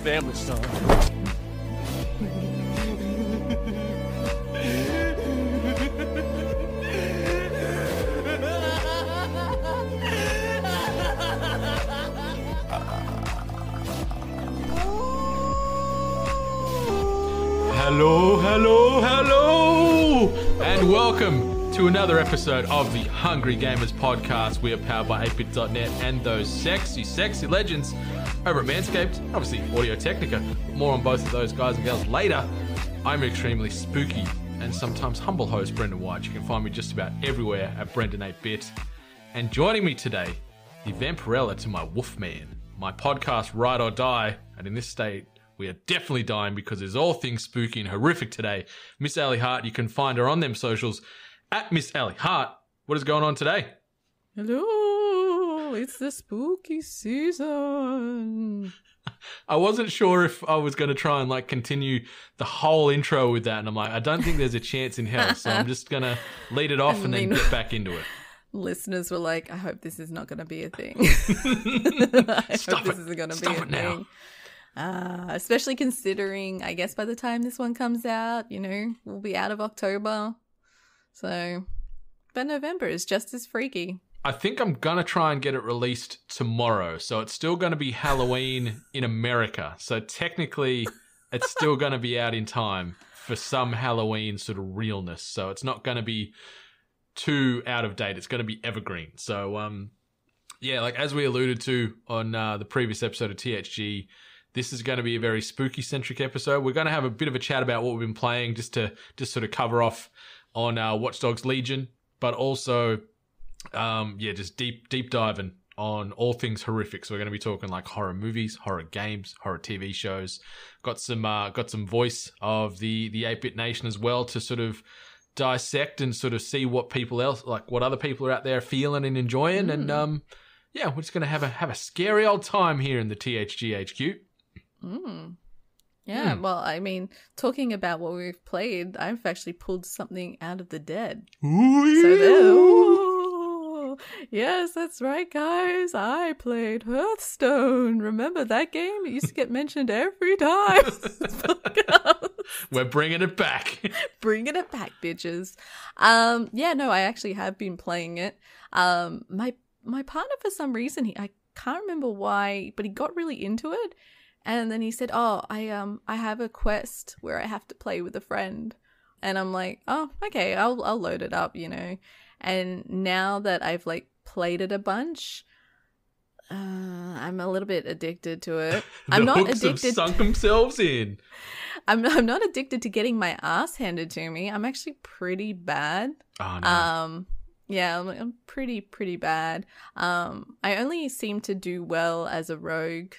family, son. Hello, hello, hello, and welcome to another episode of the Hungry Gamers podcast. We are powered by ATEBIT.net and those sexy, sexy legends over at Manscaped, obviously Audio Technica. More on both of those guys and girls later. I'm extremely spooky and sometimes humble host Brendan White. You can find me just about everywhere at Brendan8bit. And joining me today, the vampirella to my Wolfman, my podcast Ride or Die, and in this state, we are definitely dying because there's all things spooky and horrific today. Miss Ali Hart, you can find her on them socials at Miss Ali Hart. What is going on today? Hello, it's the spooky season. I wasn't sure if I was going to try and continue the whole intro with that, and I'm like, I don't think there's a chance in hell, so I'm just going to lead it off and then get back into it. Listeners were like, I hope this is not going to be a thing. This isn't going to be a thing. Now. Especially considering, I guess by the time this one comes out, we'll be out of October. So, but November is just as freaky. I think I'm going to try and get it released tomorrow. So it's still going to be Halloween in America. So technically, it's still going to be out in time for some Halloween sort of realness. So it's not going to be too out of date. It's going to be evergreen. So, yeah, as we alluded to on the previous episode of THG, this is going to be a very spooky-centric episode. We're going to have a bit of a chat about what we've been playing just to sort of cover off on Watch Dogs Legion, but also, just deep diving on all things horrific. So we're going to be talking horror movies, horror games, horror TV shows. Got some voice of the 8-Bit Nation as well to sort of dissect and sort of see what people else, what other people are out there feeling and enjoying. And we're just going to have a scary old time here in the THG HQ. Yeah, well, I mean, talking about what we've played, I've actually pulled something out of the dead. Yes, that's right, guys. I played Hearthstone. Remember that game? It used to get mentioned every time. We're bringing it back. Bringing it back, bitches. I actually have been playing it. My partner, for some reason, I can't remember why, but he got really into it. And then he said, I have a quest where I have to play with a friend. And I'm like, oh, okay, I'll load it up, And now that I've played it a bunch, I'm a little bit addicted to it. I'm not hooks addicted. Have sunk themselves in. I'm not addicted to getting my ass handed to me. I'm actually pretty bad. Oh, no. Yeah, I'm pretty bad. I only seem to do well as a rogue,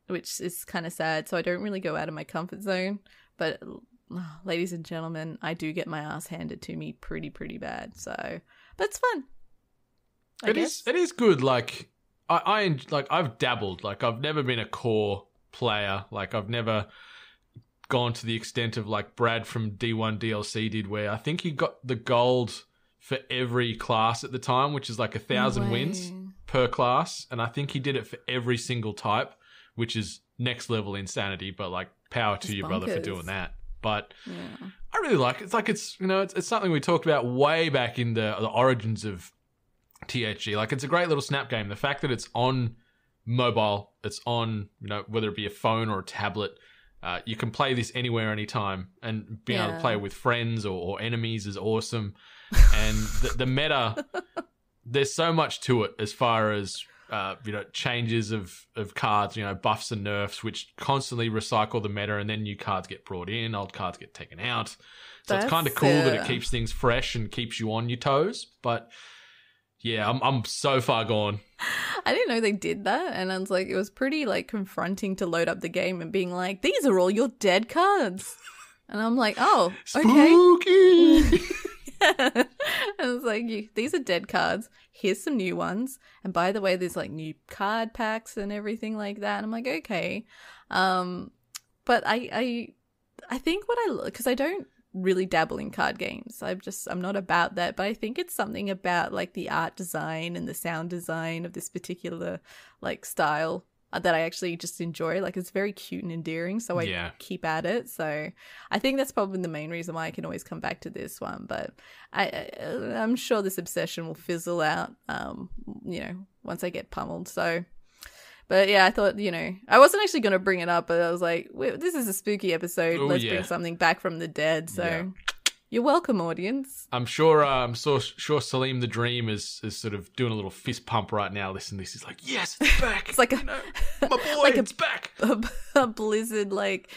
which is kind of sad. So I don't really go out of my comfort zone. But ladies and gentlemen, I do get my ass handed to me pretty bad. So, but it's fun. It is good. I've dabbled. I've never been a core player. I've never gone to the extent of Brad from D1 DLC did, where I think he got the gold for every class at the time, which is 1,000 wins per class. And I think he did it for every single type, which is next level insanity, but power to your brother for doing that. But yeah. I really like it. It's something we talked about way back in the origins of THG. It's a great little snap game. The fact that it's on mobile, it's on, whether it be a phone or a tablet, you can play this anywhere, anytime, and being able to play with friends or enemies is awesome. And the meta, there's so much to it as far as changes of cards, buffs and nerfs, which constantly recycle the meta, and then new cards get brought in, old cards get taken out. So it's kind of cool that it keeps things fresh and keeps you on your toes. But yeah, I'm so far gone. I didn't know they did that, and I was like, it was pretty confronting to load up the game and being like, these are all your dead cards, and I'm like, oh, okay. Spooky. Yeah. I was like, these are dead cards. Here's some new ones. And by the way, there's new card packs and everything like that. And I'm like, okay. But I think because I don't really dabble in card games. I'm not about that, but I think it's something about the art design and the sound design of this particular style that I actually just enjoy. Like, it's very cute and endearing, so I keep at it. So I think that's probably the main reason why I can always come back to this one. But I'm sure this obsession will fizzle out, once I get pummeled. So, but yeah, I thought, I wasn't actually going to bring it up, but I was like, this is a spooky episode. Let's bring something back from the dead. So you're welcome, audience. I'm sure Salim the Dream is sort of doing a little fist pump right now. Listen to this. He's like, yes, it's back. It's like my boy, it's back. A blizzard like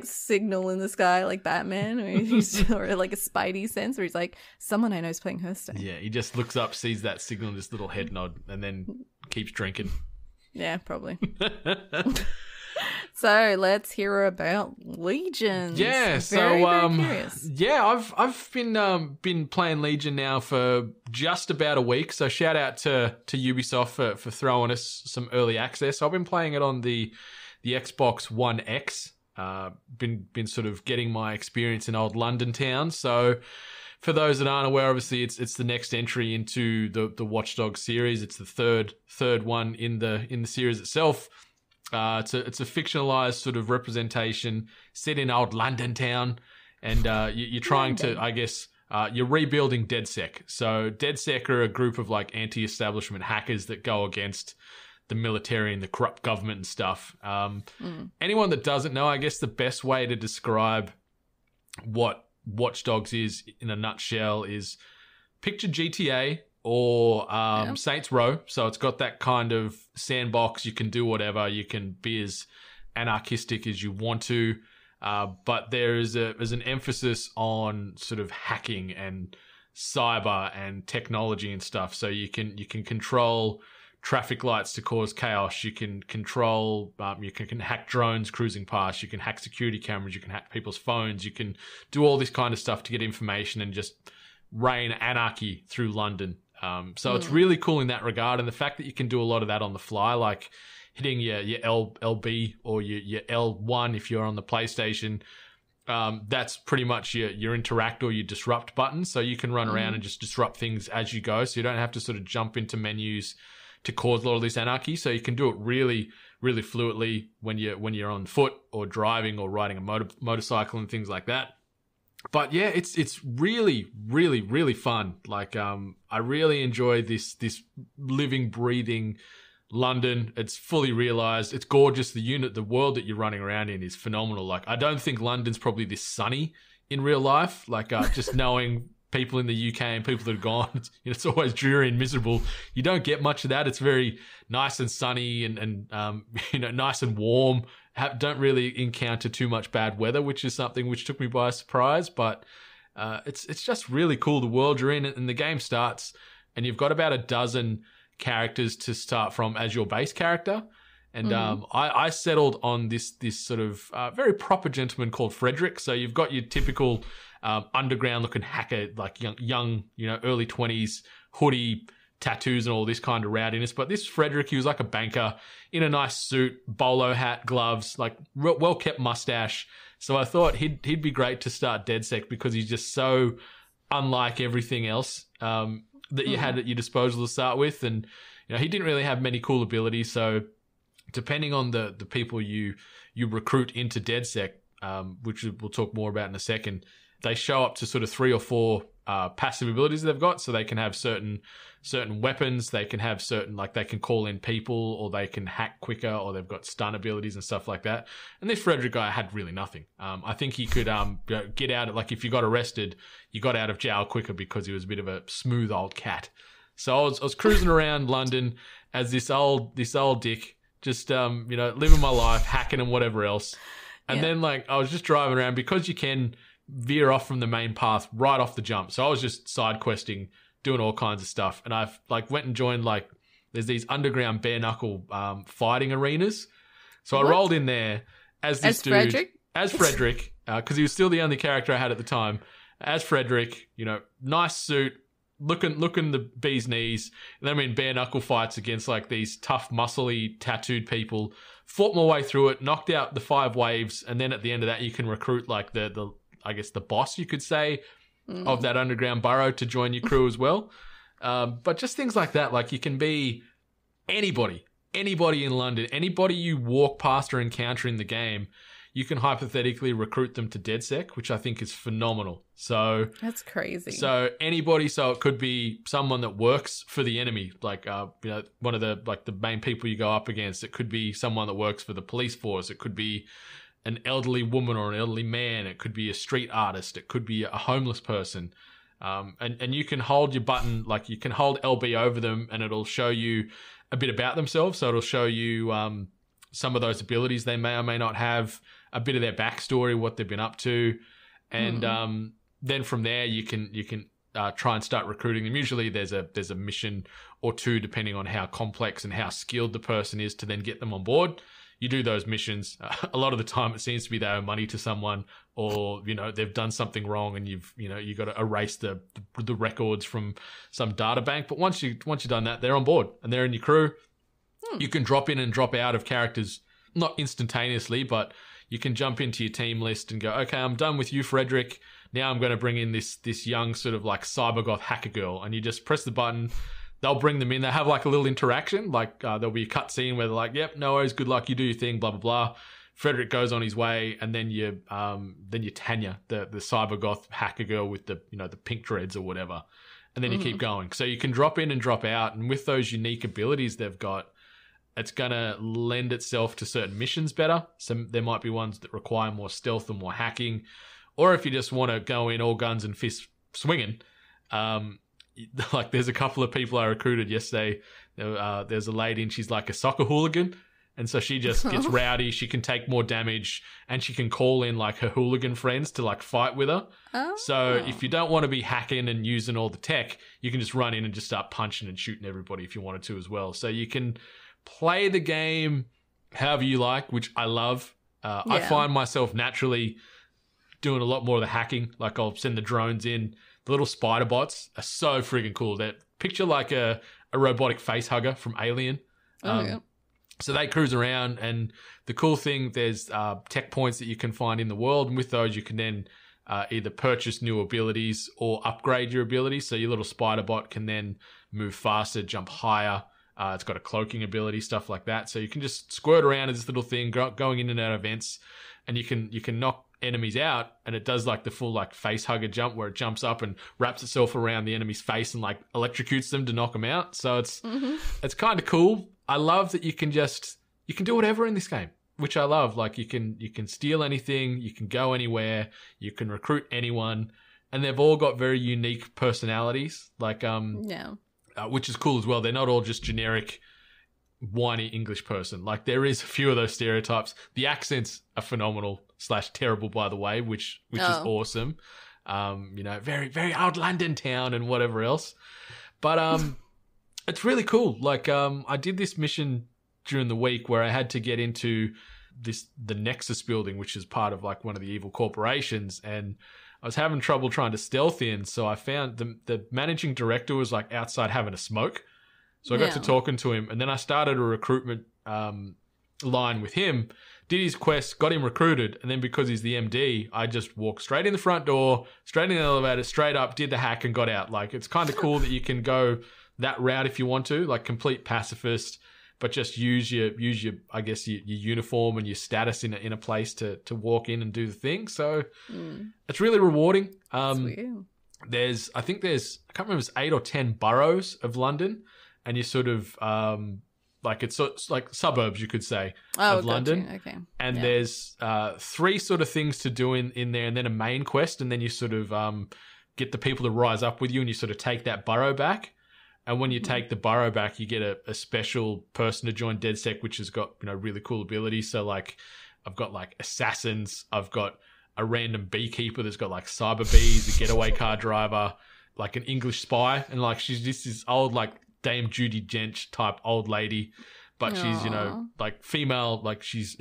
signal in the sky, like Batman, or like a Spidey sense, where he's like, someone I know is playing Hearthstone. Yeah, he just looks up, sees that signal, this little head nod, and then keeps drinking. Yeah, probably. So let's hear about Legions. Yeah, very curious. Yeah, I've been playing Legion now for just about a week. So shout out to Ubisoft for throwing us some early access. I've been playing it on the Xbox One X. Been sort of getting my experience in old London town. So for those that aren't aware, obviously it's the next entry into the Watch Dogs series. It's the third one in the series itself. It's a fictionalized sort of representation set in old London town, and you're trying to, I guess, you're rebuilding DedSec. So DedSec are a group of like anti-establishment hackers that go against the military and the corrupt government and stuff. Anyone that doesn't know, I guess the best way to describe what Watch Dogs is in a nutshell is picture GTA or Saints Row. So it's got that kind of sandbox. You can do whatever. You can be as anarchistic as you want to. But there's an emphasis on sort of hacking and cyber and technology and stuff. So you can control traffic lights to cause chaos. You can control, you can hack drones cruising past. You can hack security cameras. You can hack people's phones. You can do all this kind of stuff to get information and just rain anarchy through London. So it's really cool in that regard. And the fact that you can do a lot of that on the fly, like hitting your LB or your L1 if you're on the PlayStation, that's pretty much your interact or your disrupt button. So you can run around and just disrupt things as you go. So you don't have to sort of jump into menus to cause a lot of this anarchy. So you can do it really, really fluidly when you're on foot or driving or riding a motorcycle and things like that. But yeah, it's really, really, really fun. Like, I really enjoy this living, breathing London. It's fully realized. It's gorgeous. The world that you're running around in is phenomenal. Like, I don't think London's probably this sunny in real life. Like, just knowing people in the UK and people that are gone, it's always dreary and miserable. You don't get much of that. It's very nice and sunny and nice and warm. Don't really encounter too much bad weather, which is something which took me by surprise. But it's just really cool, the world you're in. And the game starts and you've got about a dozen characters to start from as your base character. And I settled on this sort of very proper gentleman called Frederick. So you've got your typical underground looking hacker, like young early 20s, hoodie, tattoos and all this kind of rowdiness. But this Frederick, he was like a banker in a nice suit, bolo hat, gloves, like well kept mustache. So I thought he'd be great to start DedSec because he's just so unlike everything else that you had at your disposal to start with. And he didn't really have many cool abilities. So depending on the people you recruit into DedSec, which we'll talk more about in a second, they show up to sort of 3 or 4 passive abilities they've got. So they can have certain weapons, they can have certain, like they can call in people, or they can hack quicker, or they've got stun abilities and stuff like that. And this Frederick guy had really nothing. I think he could get out of, like if you got arrested, you got out of jail quicker because he was a bit of a smooth old cat. So I was cruising around London as this old dick, just living my life, hacking and whatever else. And then like I was just driving around because you can veer off from the main path right off the jump. So I was just side questing, doing all kinds of stuff. And I've like went and joined, like there's these underground bare knuckle fighting arenas. So I rolled in there as this dude, as Frederick, because he was still the only character I had at the time. As Frederick, nice suit, looking the bee's knees. And then I'm in bare knuckle fights against like these tough, muscly, tattooed people. Fought my way through it, knocked out the 5 waves, and then at the end of that, you can recruit like the I guess the boss, you could say, of that underground borough to join your crew as well. But just things like that, like you can be anybody anybody in London, anybody you walk past or encounter in the game, you can hypothetically recruit them to DedSec, which I think is phenomenal. So that's crazy. So anybody, so it could be someone that works for the enemy, like one of the main people you go up against. It could be someone that works for the police force. It could be an elderly woman or an elderly man. It could be a street artist. It could be a homeless person. And you can hold your button, like you can hold LB over them, and it'll show you a bit about themselves. So it'll show you some of those abilities they may or may not have, a bit of their backstory, what they've been up to, and then from there you can try and start recruiting them. Usually there's a mission or two, depending on how complex and how skilled the person is, to then get them on board. You do those missions. A lot of the time it seems to be they owe money to someone, or they've done something wrong, and you've got to erase the records from some data bank. But once you've done that, they're on board and they're in your crew. You can drop in and drop out of characters, not instantaneously, but you can jump into your team list and go, okay, I'm done with you, Frederick. Now I'm going to bring in this young sort of like cybergoth hacker girl, and you just press the button. They'll bring them in. They have like a little interaction, like there'll be a cut scene where they're like, yep, no worries, good luck, you do your thing, blah, blah, blah. Frederick goes on his way, and then you Tanya, the cybergoth hacker girl with the pink dreads or whatever. And then you keep going. So you can drop in and drop out, and with those unique abilities they've got, it's going to lend itself to certain missions better. So there might be ones that require more stealth and more hacking. Or if you just want to go in all guns and fists swinging, like there's a couple of people I recruited yesterday. There's a lady, and she's like a soccer hooligan. And so she just gets rowdy. She can take more damage, and she can call in like her hooligan friends to like fight with her. Oh. So if you don't want to be hacking and using all the tech, you can just run in and just start punching and shooting everybody if you wanted to as well. So you can play the game however you like, which I love. I find myself naturally doing a lot more of the hacking. Like I'll send the drones in. The little spider bots are so friggin' cool. That picture like a robotic face hugger from Alien. So they cruise around, and the cool thing, there's tech points that you can find in the world, and with those you can then either purchase new abilities or upgrade your abilities. So your little spider bot can then move faster, jump higher. It's got a cloaking ability, stuff like that. So you can just squirt around as this little thing, going in and out of vents, and you can knock enemies out, and it does like the full like face hugger jump, where it jumps up and wraps itself around the enemy's face and like electrocutes them to knock them out. So it's kind of cool. I love that you can do whatever in this game, which I love. Like you can steal anything, you can go anywhere, you can recruit anyone, and they've all got very unique personalities. Like which is cool as well. They're not all just generic whiny English person. Like there is a few of those stereotypes. The accents are phenomenal / terrible, by the way, which is awesome. Very, very old London town and whatever else. But it's really cool. Like I did this mission during the week where I had to get into the Nexus building, which is part of like one of the evil corporations, and I was having trouble trying to stealth in. So I found the managing director was like outside having a smoke. So I got to talking to him, and then I started a recruitment line with him, did his quest, got him recruited, and then because he's the MD, I just walked straight in the front door, straight in the elevator, straight up, did the hack, and got out. Like, it's kind of cool that you can go that route if you want to, like complete pacifist, but just use your I guess your uniform and your status in a place to walk in and do the thing. So it's really rewarding. I think I can't remember, it's 8 or 10 boroughs of London, and you sort of like it's like suburbs, you could say, of London. Okay. And there's 3 sort of things to do in there, and then a main quest, and then you sort of get the people to rise up with you, and you sort of take that borough back. And when you take the borough back, you get a special person to join DedSec, which has got really cool abilities. So like, I've got like assassins, I've got a random beekeeper that's got like cyber bees, a getaway car driver, like an English spy, and like she's just this old like Dame Judi Dench type old lady, but she's like female, like she's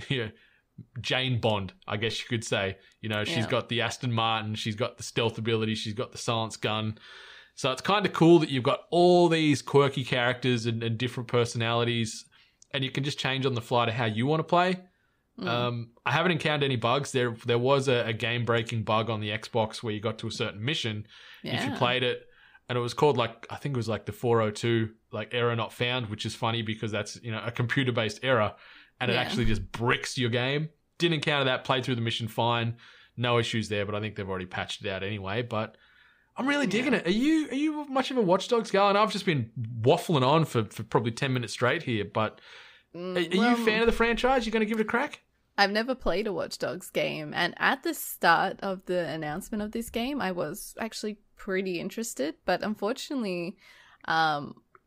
Jane Bond, I guess you could say. She's got the Aston Martin, she's got the stealth ability, she's got the silence gun. So it's kind of cool that you've got all these quirky characters and different personalities, and you can just change on the fly to how you want to play. I haven't encountered any bugs. There was a game-breaking bug on the Xbox where you got to a certain mission. If you played it, and it was called like, I think it was like the 402 like error not found, which is funny because that's, you know, a computer based error, and it actually just bricks your game. Didn't encounter that. Played through the mission fine, no issues there. But I think they've already patched it out anyway. But I'm really digging it. Are you much of a Watch Dogs guy? And I've just been waffling on for probably 10 minutes straight here. But are you a fan of the franchise? You going to give it a crack? I've never played a Watch Dogs game, and at the start of the announcement of this game, I was actually pretty interested, but unfortunately,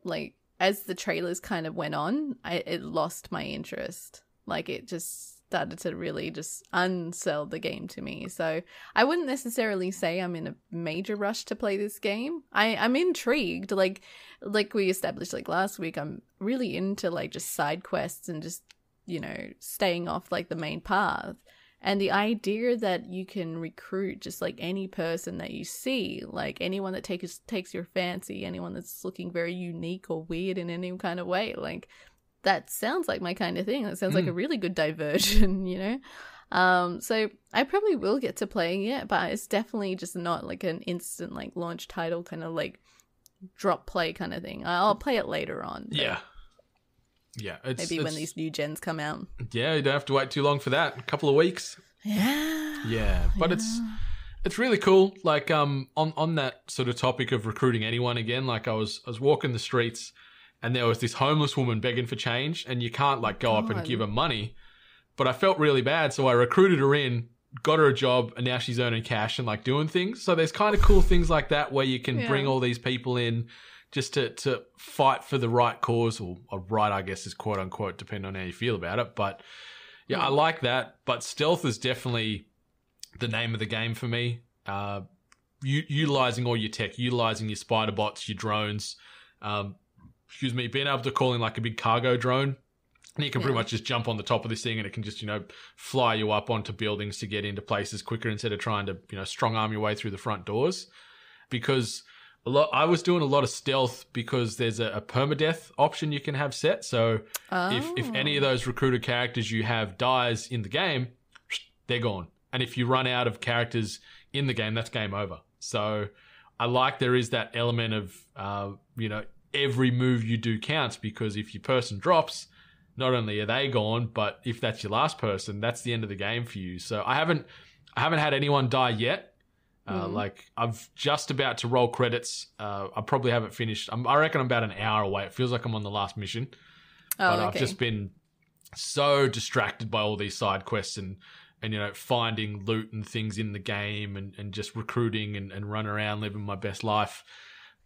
like as the trailers kind of went on, it lost my interest. Like it just started to really just unsell the game to me. So I wouldn't necessarily say I'm in a major rush to play this game. I'm intrigued. Like we established like last week, I'm really into like just side quests and just, you know, staying off like the main path. And the idea that you can recruit just like any person that you see, like anyone that takes your fancy, anyone that's looking very unique or weird in any kind of way, like that sounds like my kind of thing. That sounds like a really good diversion, you know? So I probably will get to playing it, but it's definitely just not like an instant like launch title kind of like drop play kind of thing. I'll play it later on. Yeah. Maybe when these new gens come out. Yeah, you don't have to wait too long for that. A couple of weeks. Yeah. But it's really cool. Like on that sort of topic of recruiting anyone again, like I was walking the streets and there was this homeless woman begging for change, and you can't like go up and give her money. But I felt really bad, so I recruited her in, got her a job, and now she's earning cash and like doing things. So there's kind of cool things like that where you can bring all these people in just to fight for the right cause, or right, I guess, is quote unquote, depending on how you feel about it. But yeah, I like that. But stealth is definitely the name of the game for me. Utilizing all your tech, utilizing your spider bots, your drones, being able to call in like a big cargo drone. And you can pretty much just jump on the top of this thing and it can just, you know, fly you up onto buildings to get into places quicker instead of trying to, you know, strong arm your way through the front doors. Because I was doing a lot of stealth because there's a permadeath option you can have set. So if any of those recruited characters you have dies in the game, they're gone. And if you run out of characters in the game, that's game over. So I like there is that element of, you know, every move you do counts, because if your person drops, not only are they gone, but if that's your last person, that's the end of the game for you. So I haven't had anyone die yet. Like I've just about to roll credits. I probably haven't finished. I reckon I'm about an hour away. It feels like I'm on the last mission. But I've just been so distracted by all these side quests and you know, finding loot and things in the game and just recruiting and running around living my best life.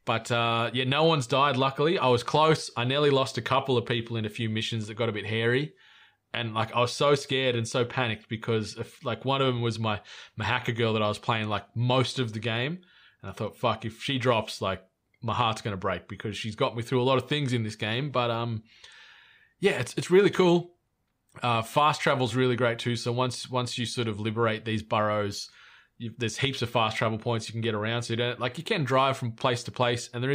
But yeah, no one's died, luckily. I was close. I nearly lost a couple of people in a few missions that got a bit hairy. And like I was so scared and so panicked because like one of them was my hacker girl that I was playing like most of the game. And I thought, fuck, if she drops, like my heart's going to break because she's got me through a lot of things in this game. But yeah, it's really cool. Fast travel's really great too. So once you sort of liberate these burrows, there's heaps of fast travel points you can get around. So you don't, like, you can drive from place to place, and you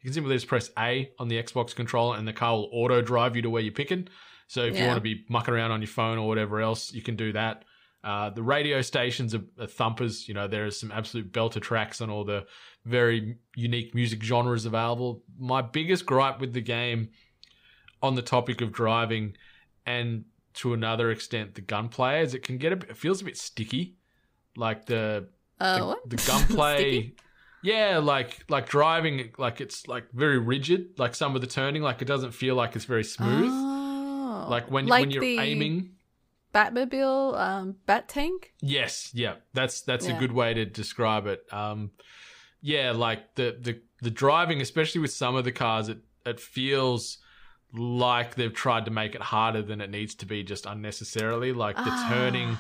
can simply just press A on the Xbox controller and the car will auto drive you to where you're picking. So if you want to be mucking around on your phone or whatever else, you can do that. The radio stations are thumpers. You know, there are some absolute belter tracks on all the very unique music genres available. My biggest gripe with the game on the topic of driving, and to another extent the gunplay, is it feels a bit sticky. Like the gunplay, yeah, like driving, like it's like very rigid. Like some of the turning, like it doesn't feel like it's very smooth. Oh, like when you're aiming, Batmobile, Bat Tank. Yes, yeah, that's a good way to describe it. Yeah, like the driving, especially with some of the cars, it feels like they've tried to make it harder than it needs to be, just unnecessarily. Like the turning.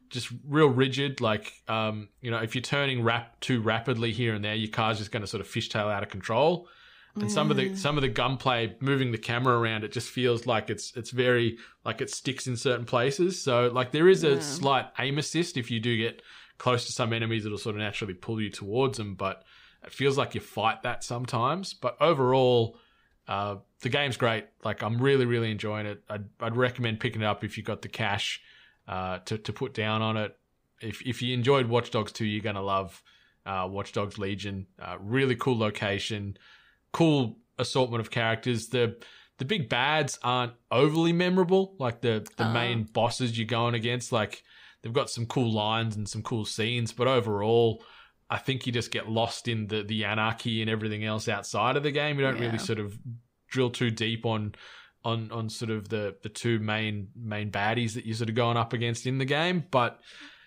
Just real rigid, like, you know, if you're turning too rapidly here and there, your car's just going to sort of fishtail out of control. And some of the gunplay, moving the camera around, it just feels like it's very, like it sticks in certain places. So, like, there is a slight aim assist. If you do get close to some enemies, it'll sort of naturally pull you towards them. But it feels like you fight that sometimes. But overall, the game's great. Like, I'm really, really enjoying it. I'd recommend picking it up if you've got the cash to put down on it. If you enjoyed Watch Dogs 2, you're going to love Watch Dogs Legion. Really cool location, cool assortment of characters. The big bads aren't overly memorable, like the main bosses you're going against. Like, they've got some cool lines and some cool scenes, but overall, I think you just get lost in the anarchy and everything else outside of the game. You don't really sort of drill too deep on sort of the two main baddies that you're sort of going up against in the game. But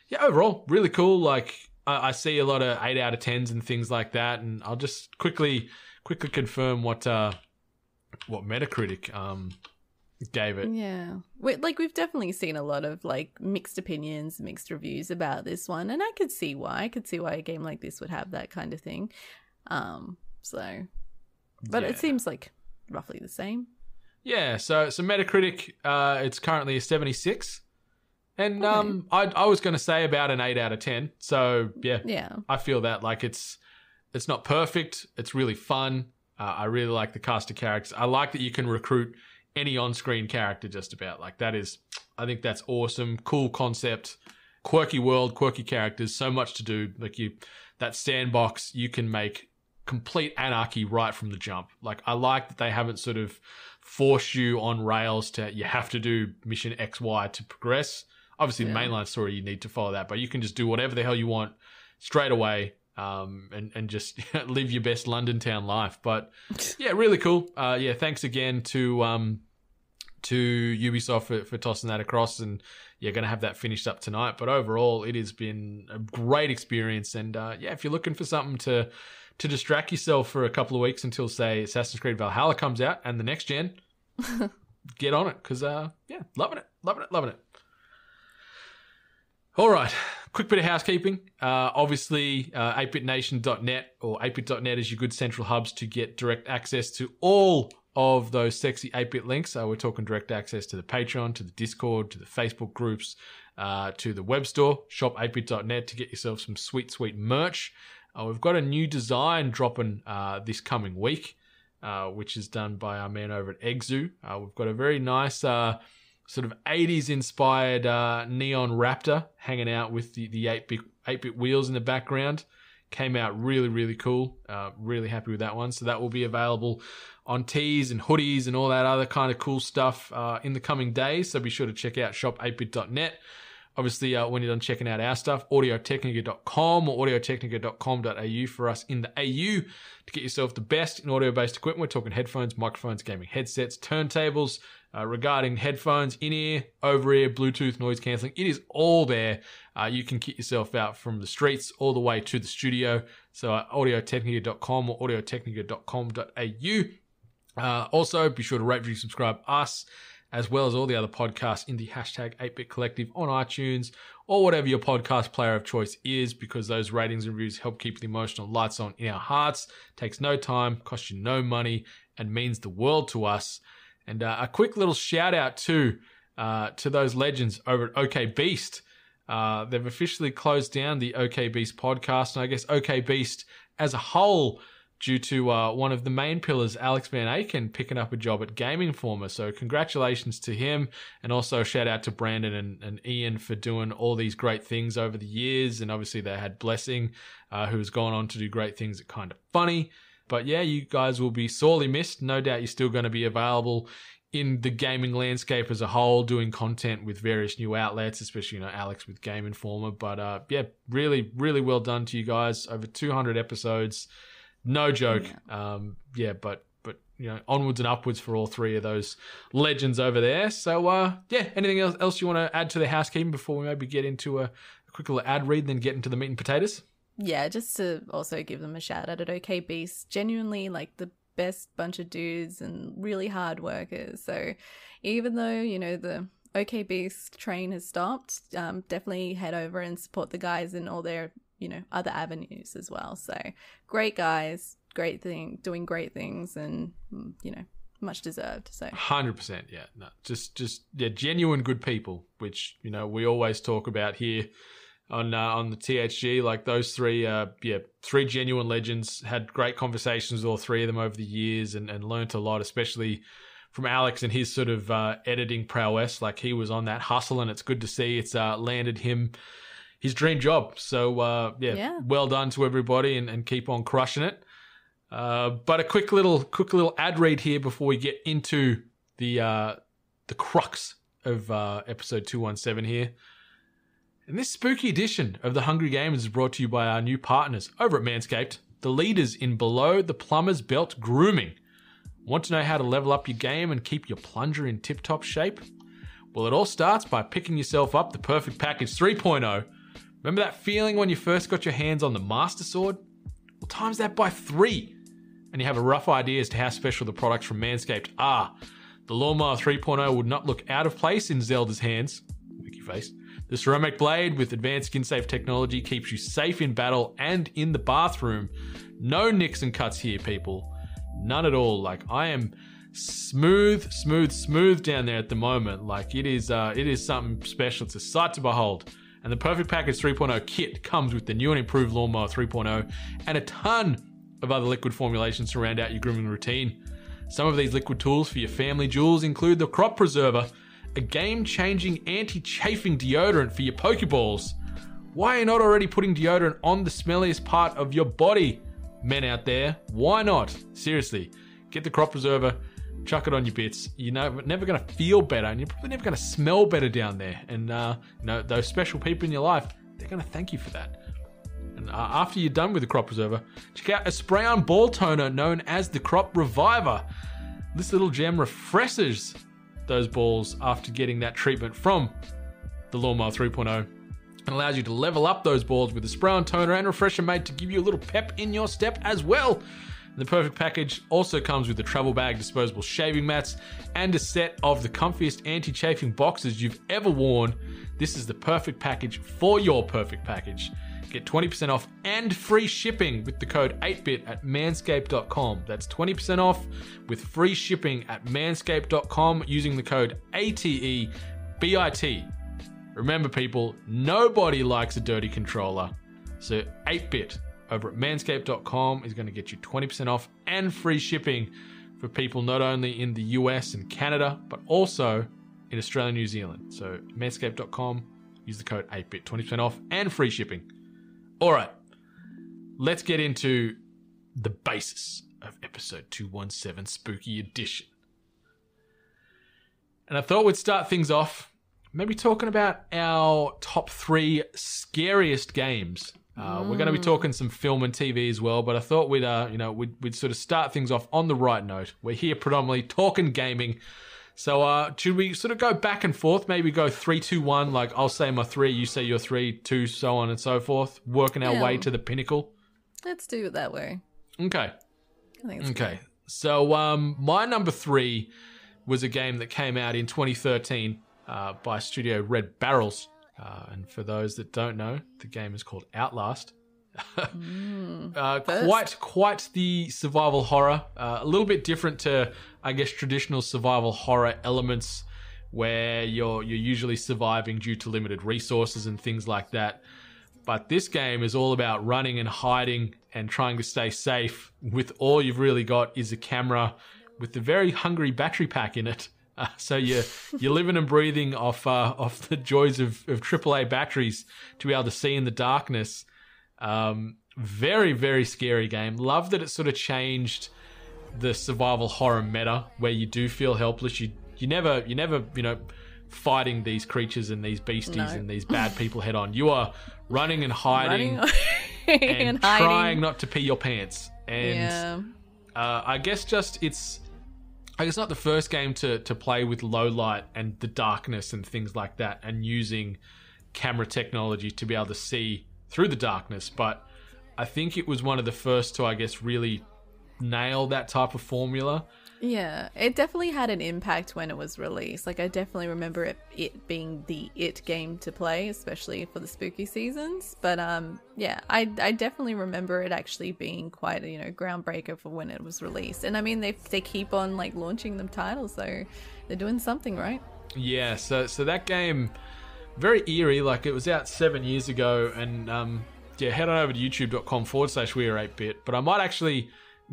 yeah, overall, really cool. Like, I see a lot of 8 out of 10s and things like that, and I'll just quickly confirm what Metacritic gave it. Yeah, we've definitely seen a lot of like mixed opinions, mixed reviews about this one, and I could see why. I could see why a game like this would have that kind of thing. But it seems like roughly the same. Yeah. So Metacritic, it's currently a 76. And I was going to say about an 8 out of 10. So yeah, I feel that like it's not perfect. It's really fun. I really like the cast of characters. I like that you can recruit any on-screen character just about. Like, I think that's awesome. Cool concept, quirky world, quirky characters. So much to do. Like, that sandbox, you can make complete anarchy right from the jump. Like, I like that they haven't sort of forced you on rails to you have to do mission X, Y to progress. Obviously, the mainline story, you need to follow that, but you can just do whatever the hell you want straight away, and just live your best London town life. But yeah, really cool. Thanks again to Ubisoft for tossing that across, and you're going to have that finished up tonight. But overall, it has been a great experience, and if you're looking for something to distract yourself for a couple of weeks until, say, Assassin's Creed Valhalla comes out and the next gen, get on it, because loving it. All right, quick bit of housekeeping. Obviously, 8bitnation.net or 8bit.net is your good central hubs to get direct access to all of those sexy 8-bit links. We're talking direct access to the Patreon, to the Discord, to the Facebook groups, to the web store, shop8bit.net to get yourself some sweet, sweet merch. We've got a new design dropping this coming week, which is done by our man over at Exu. We've got a very nice sort of 80s inspired neon raptor hanging out with the 8-bit wheels in the background. Came out really, really cool. Really happy with that one. So that will be available on tees and hoodies and all that other kind of cool stuff in the coming days. So be sure to check out shop8bit.net. Obviously, when you're done checking out our stuff, audiotechnica.com or audiotechnica.com.au for us in the AU to get yourself the best in audio-based equipment. We're talking headphones, microphones, gaming headsets, turntables. Regarding headphones, in-ear, over-ear, Bluetooth, noise cancelling, it is all there. You can kit yourself out from the streets all the way to the studio. So audiotechnica.com or audiotechnica.com.au. Also, be sure to rate, review, subscribe us, as well as all the other podcasts in the hashtag 8bit collective on iTunes or whatever your podcast player of choice is, because those ratings and reviews help keep the emotional lights on in our hearts. Takes no time, costs you no money, and means the world to us. And a quick little shout out to those legends over at OK Beast. They've officially closed down the OK Beast podcast, and I guess OK Beast as a whole, due to one of the main pillars, Alex Van Aken, picking up a job at Game Informer. So congratulations to him, and also shout out to Brandon and Ian for doing all these great things over the years. And obviously they had Blessing, who's gone on to do great things at Kind of Funny. But yeah, you guys will be sorely missed. No doubt you're still going to be available in the gaming landscape as a whole, doing content with various new outlets, especially, Alex with Game Informer. But really, really well done to you guys. Over 200 episodes. No joke. Yeah. But onwards and upwards for all three of those legends over there. So anything else you want to add to the housekeeping before we maybe get into a quick little ad read and then get into the meat and potatoes? Yeah, just to also give them a shout out at OK Beast. Genuinely, like, the best bunch of dudes and really hard workers. So even though, the OK Beast train has stopped, definitely head over and support the guys in all their, other avenues as well. So great guys, doing great things, and, much deserved. So 100%. Yeah, no, just genuine good people, which, we always talk about here on the THG. Like, those three, three genuine legends. Had great conversations with all three of them over the years, and learnt a lot, especially from Alex and his sort of editing prowess. Like, he was on that hustle, and it's good to see it's landed him his dream job. So yeah, well done to everybody, and keep on crushing it. But a quick little ad read here before we get into the crux of episode 217 here. And this spooky edition of the Hungry Gamers is brought to you by our new partners over at Manscaped, the leaders in below the plumber's belt grooming. Want to know how to level up your game and keep your plunger in tip-top shape? Well, it all starts by picking yourself up the Perfect Package 3.0. Remember that feeling when you first got your hands on the Master Sword? Well, times that by 3. And you have a rough idea as to how special the products from Manscaped are. The Lawnmower 3.0 would not look out of place in Zelda's hands. Wiki face. The ceramic blade with advanced skin-safe technology keeps you safe in battle and in the bathroom. No nicks and cuts here, people. None at all. Like, I am smooth down there at the moment. Like, it is something special. It's a sight to behold. And the Perfect Package 3.0 kit comes with the new and improved Lawnmower 3.0 and a ton of other liquid formulations to round out your grooming routine. Some of these liquid tools for your family jewels include the Crop Preserver, a game-changing anti-chafing deodorant for your Pokeballs. Why are you not already putting deodorant on the smelliest part of your body, men out there? Why not? Seriously, get the Crop Preserver, chuck it on your bits. You're never going to feel better, and you're probably never going to smell better down there. And those special people in your life, they're going to thank you for that. And after you're done with the Crop Preserver, check out a spray-on ball toner known as the Crop Reviver. This little gem refreshes those balls after getting that treatment from the Lawnmower 3.0 and allows you to level up those balls with a spray-on toner and refresher made to give you a little pep in your step as well. The Perfect Package also comes with a travel bag, disposable shaving mats, and a set of the comfiest anti-chafing boxers you've ever worn. This is the perfect package for your perfect package. Get 20% off and free shipping with the code 8BIT at manscaped.com. That's 20% off with free shipping at manscaped.com using the code ATEBIT. Remember, people, nobody likes a dirty controller. So 8BIT over at manscaped.com is going to get you 20% off and free shipping for people not only in the US and Canada, but also in Australia and New Zealand. So manscaped.com, use the code 8BIT, 20% off and free shipping. All right, let's get into the basis of episode 217 Spooky Edition. And I thought we'd start things off maybe talking about our top 3 scariest games. We're going to be talking some film and TV as well, but I thought we'd sort of start things off on the right note. We're here predominantly talking gaming. So should we sort of go back and forth? Maybe go 3, 2, 1. Like, I'll say my 3, you say your 3, 2, so on and so forth. Working our way to the pinnacle. Let's do it that way. Okay. I think it's okay. Good. So my number 3 was a game that came out in 2013 by Studio Red Barrels. And for those that don't know, the game is called Outlast. Quite the survival horror. A little bit different to, I guess, traditional survival horror elements where you're usually surviving due to limited resources and things like that. But this game is all about running and hiding and trying to stay safe with all you've really got is a camera with a very hungry battery pack in it. So you're living and breathing off the joys of AAA batteries to be able to see in the darkness. Very, very scary game. Love that it sort of changed the survival horror meta where you do feel helpless. You never fighting these creatures and these beasties and these bad people head on. You are running and hiding and trying not to pee your pants. And I guess it's not the first game to play with low light and the darkness and things like that and using camera technology to be able to see through the darkness, but I think it was one of the first to, I guess, really nail that type of formula. Yeah, it definitely had an impact when it was released. Like, I definitely remember it being the it game to play, especially for the spooky seasons. But I definitely remember it actually being quite a groundbreaker for when it was released. And I mean, they keep on like launching them titles, so they're doing something right. Yeah, so that game, very eerie. Like, it was out 7 years ago, and head on over to youtube.com/weare8bit. But I might actually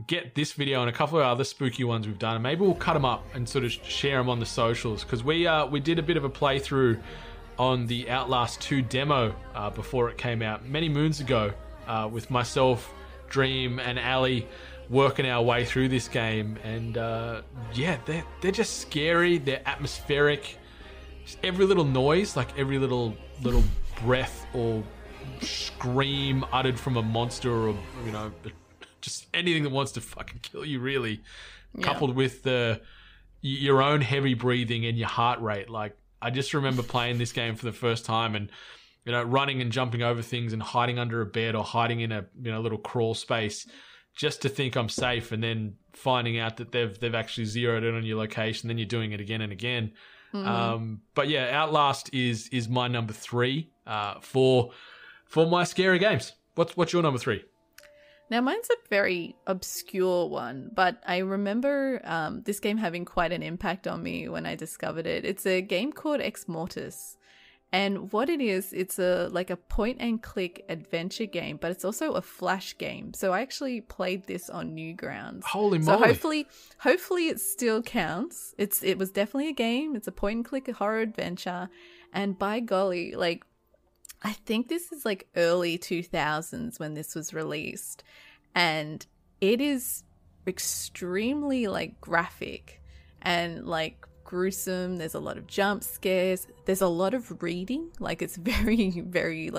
get this video and a couple of other spooky ones we've done, and maybe we'll cut them up and sort of share them on the socials, because we did a bit of a playthrough on the Outlast 2 demo before it came out many moons ago, with myself, Dream, and Ali working our way through this game. And they're just scary. They're atmospheric. Just every little noise, like every little breath or scream uttered from a monster, or just anything that wants to fucking kill you, really, coupled with your own heavy breathing and your heart rate. Like, I just remember playing this game for the first time and running and jumping over things and hiding under a bed or hiding in a little crawl space just to think I'm safe, and then finding out that they've actually zeroed in on your location. Then you're doing it again and again. But yeah, Outlast is my number 3 for my scary games. What's your number 3? Now, mine's a very obscure one, but I remember this game having quite an impact on me when I discovered it. It's a game called Ex Mortis. And what it is, it's a point-and-click adventure game, but it's also a flash game. So I actually played this on Newgrounds. Holy moly. So hopefully it still counts. It was definitely a game. It's a point-and-click horror adventure. And by golly, I think this is early 2000s when this was released. And it is extremely graphic and gruesome. There's a lot of jump scares. There's a lot of reading. It's very, very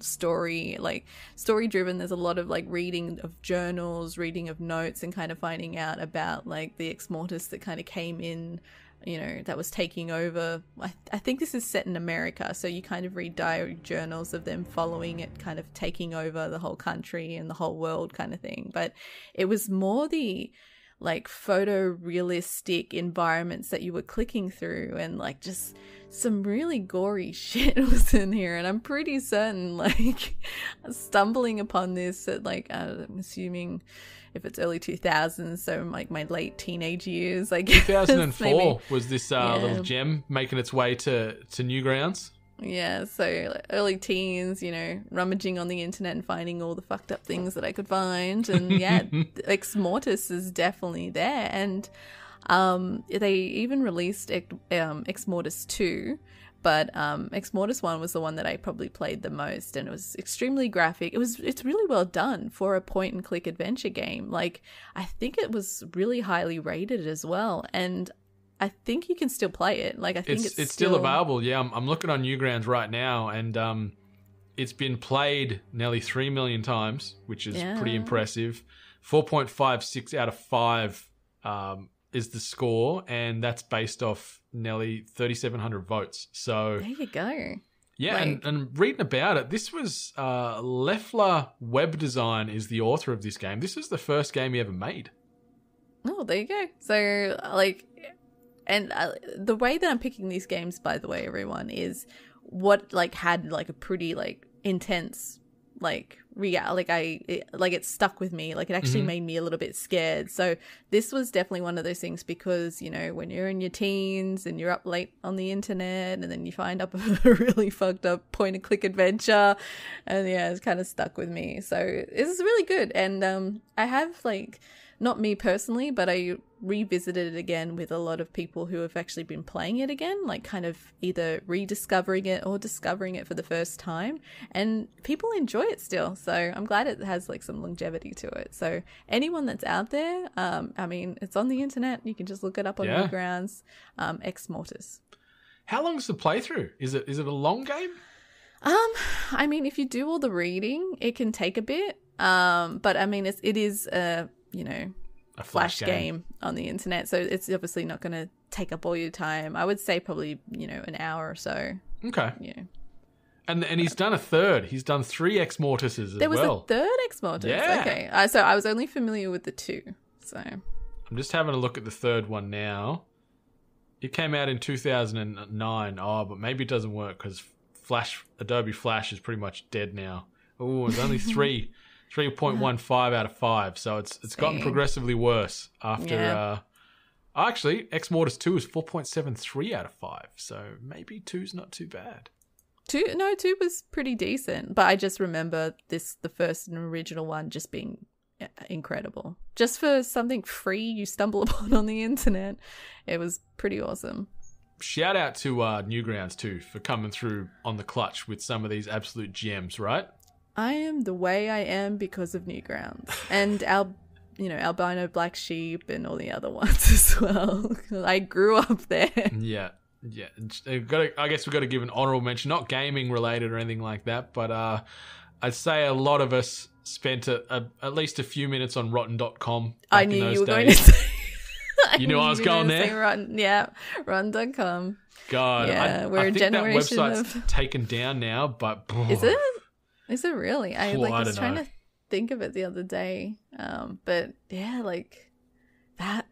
story driven. There's a lot of reading of journals, reading of notes, and kind of finding out about the Ex Mortis that kind of came in, that was taking over. I think this is set in America, so you kind of read diary journals of them following it, kind of taking over the whole country and the whole world kind of thing. But it was more the photorealistic environments that you were clicking through, and just some really gory shit was in here. And I'm pretty certain stumbling upon this at I'm assuming if it's early 2000s, so my late teenage years, 2004 maybe. Was this little gem making its way to Newgrounds? Yeah, so early teens, rummaging on the internet and finding all the fucked up things that I could find. And yeah, Ex Mortis is definitely there. And they even released Ex Mortis 2, but Ex Mortis 1 was the one that I probably played the most, and it was extremely graphic. It's really well done for a point and click adventure game. I think it was really highly rated as well, and I think you can still play it. I think it's still available. Yeah, I'm looking on Newgrounds right now, and it's been played nearly 3 million times, which is pretty impressive. 4.56 out of 5 is the score, and that's based off nearly 3,700 votes. So there you go. Yeah, and reading about it, this was Leffler Web Design is the author of this game. This is the first game he ever made. Oh, there you go. So and the way that I'm picking these games, by the way, everyone, is what had a pretty intense it stuck with me. It actually made me a little bit scared. So this was definitely one of those things, because when you're in your teens and you're up late on the internet and then you find up a really fucked up point and click adventure, and it's kind of stuck with me. So this is really good. And I have not me personally, but I revisited it again with a lot of people who have actually been playing it again, kind of either rediscovering it or discovering it for the first time, and people enjoy it still. So I'm glad it has some longevity to it. So anyone that's out there, it's on the internet, you can just look it up on Newgrounds. Ex Mortis. How long's the playthrough? Is it a long game? If you do all the reading, it can take a bit. But it is a flash game on the internet, so it's obviously not going to take up all your time. I would say probably an hour or so. Okay. Yeah. And he's done a third. He's done 3 Ex Mortises as well. There was a third Ex Mortis. Yeah. Okay. So I was only familiar with the 2. So I'm just having a look at the third one now. It came out in 2009. Oh, but maybe it doesn't work because Adobe Flash is pretty much dead now. Oh, it's only 3.15 out of 5, so it's gotten progressively worse after. Actually, Ex Mortis 2 is 4.73 out of 5, so maybe 2's not too bad. 2 was pretty decent, but I just remember the first and original one just being incredible. Just for something free you stumble upon on the internet, it was pretty awesome. shout out to Newgrounds too for coming through on the clutch with some of these absolute gems, right? I am the way I am because of Newgrounds and albino black sheep and all the other ones as well. I grew up there. Yeah. I guess we've got to give an honorable mention, not gaming related or anything like that, but I'd say a lot of us spent at least a few minutes on rotten.com. I knew you were going to say. You knew I was going there? Rotten, yeah, rotten.com. God, yeah, we're a generation that website's taken down now, but... Is it? Is it really? I was trying to think of it the other day. But yeah, like that,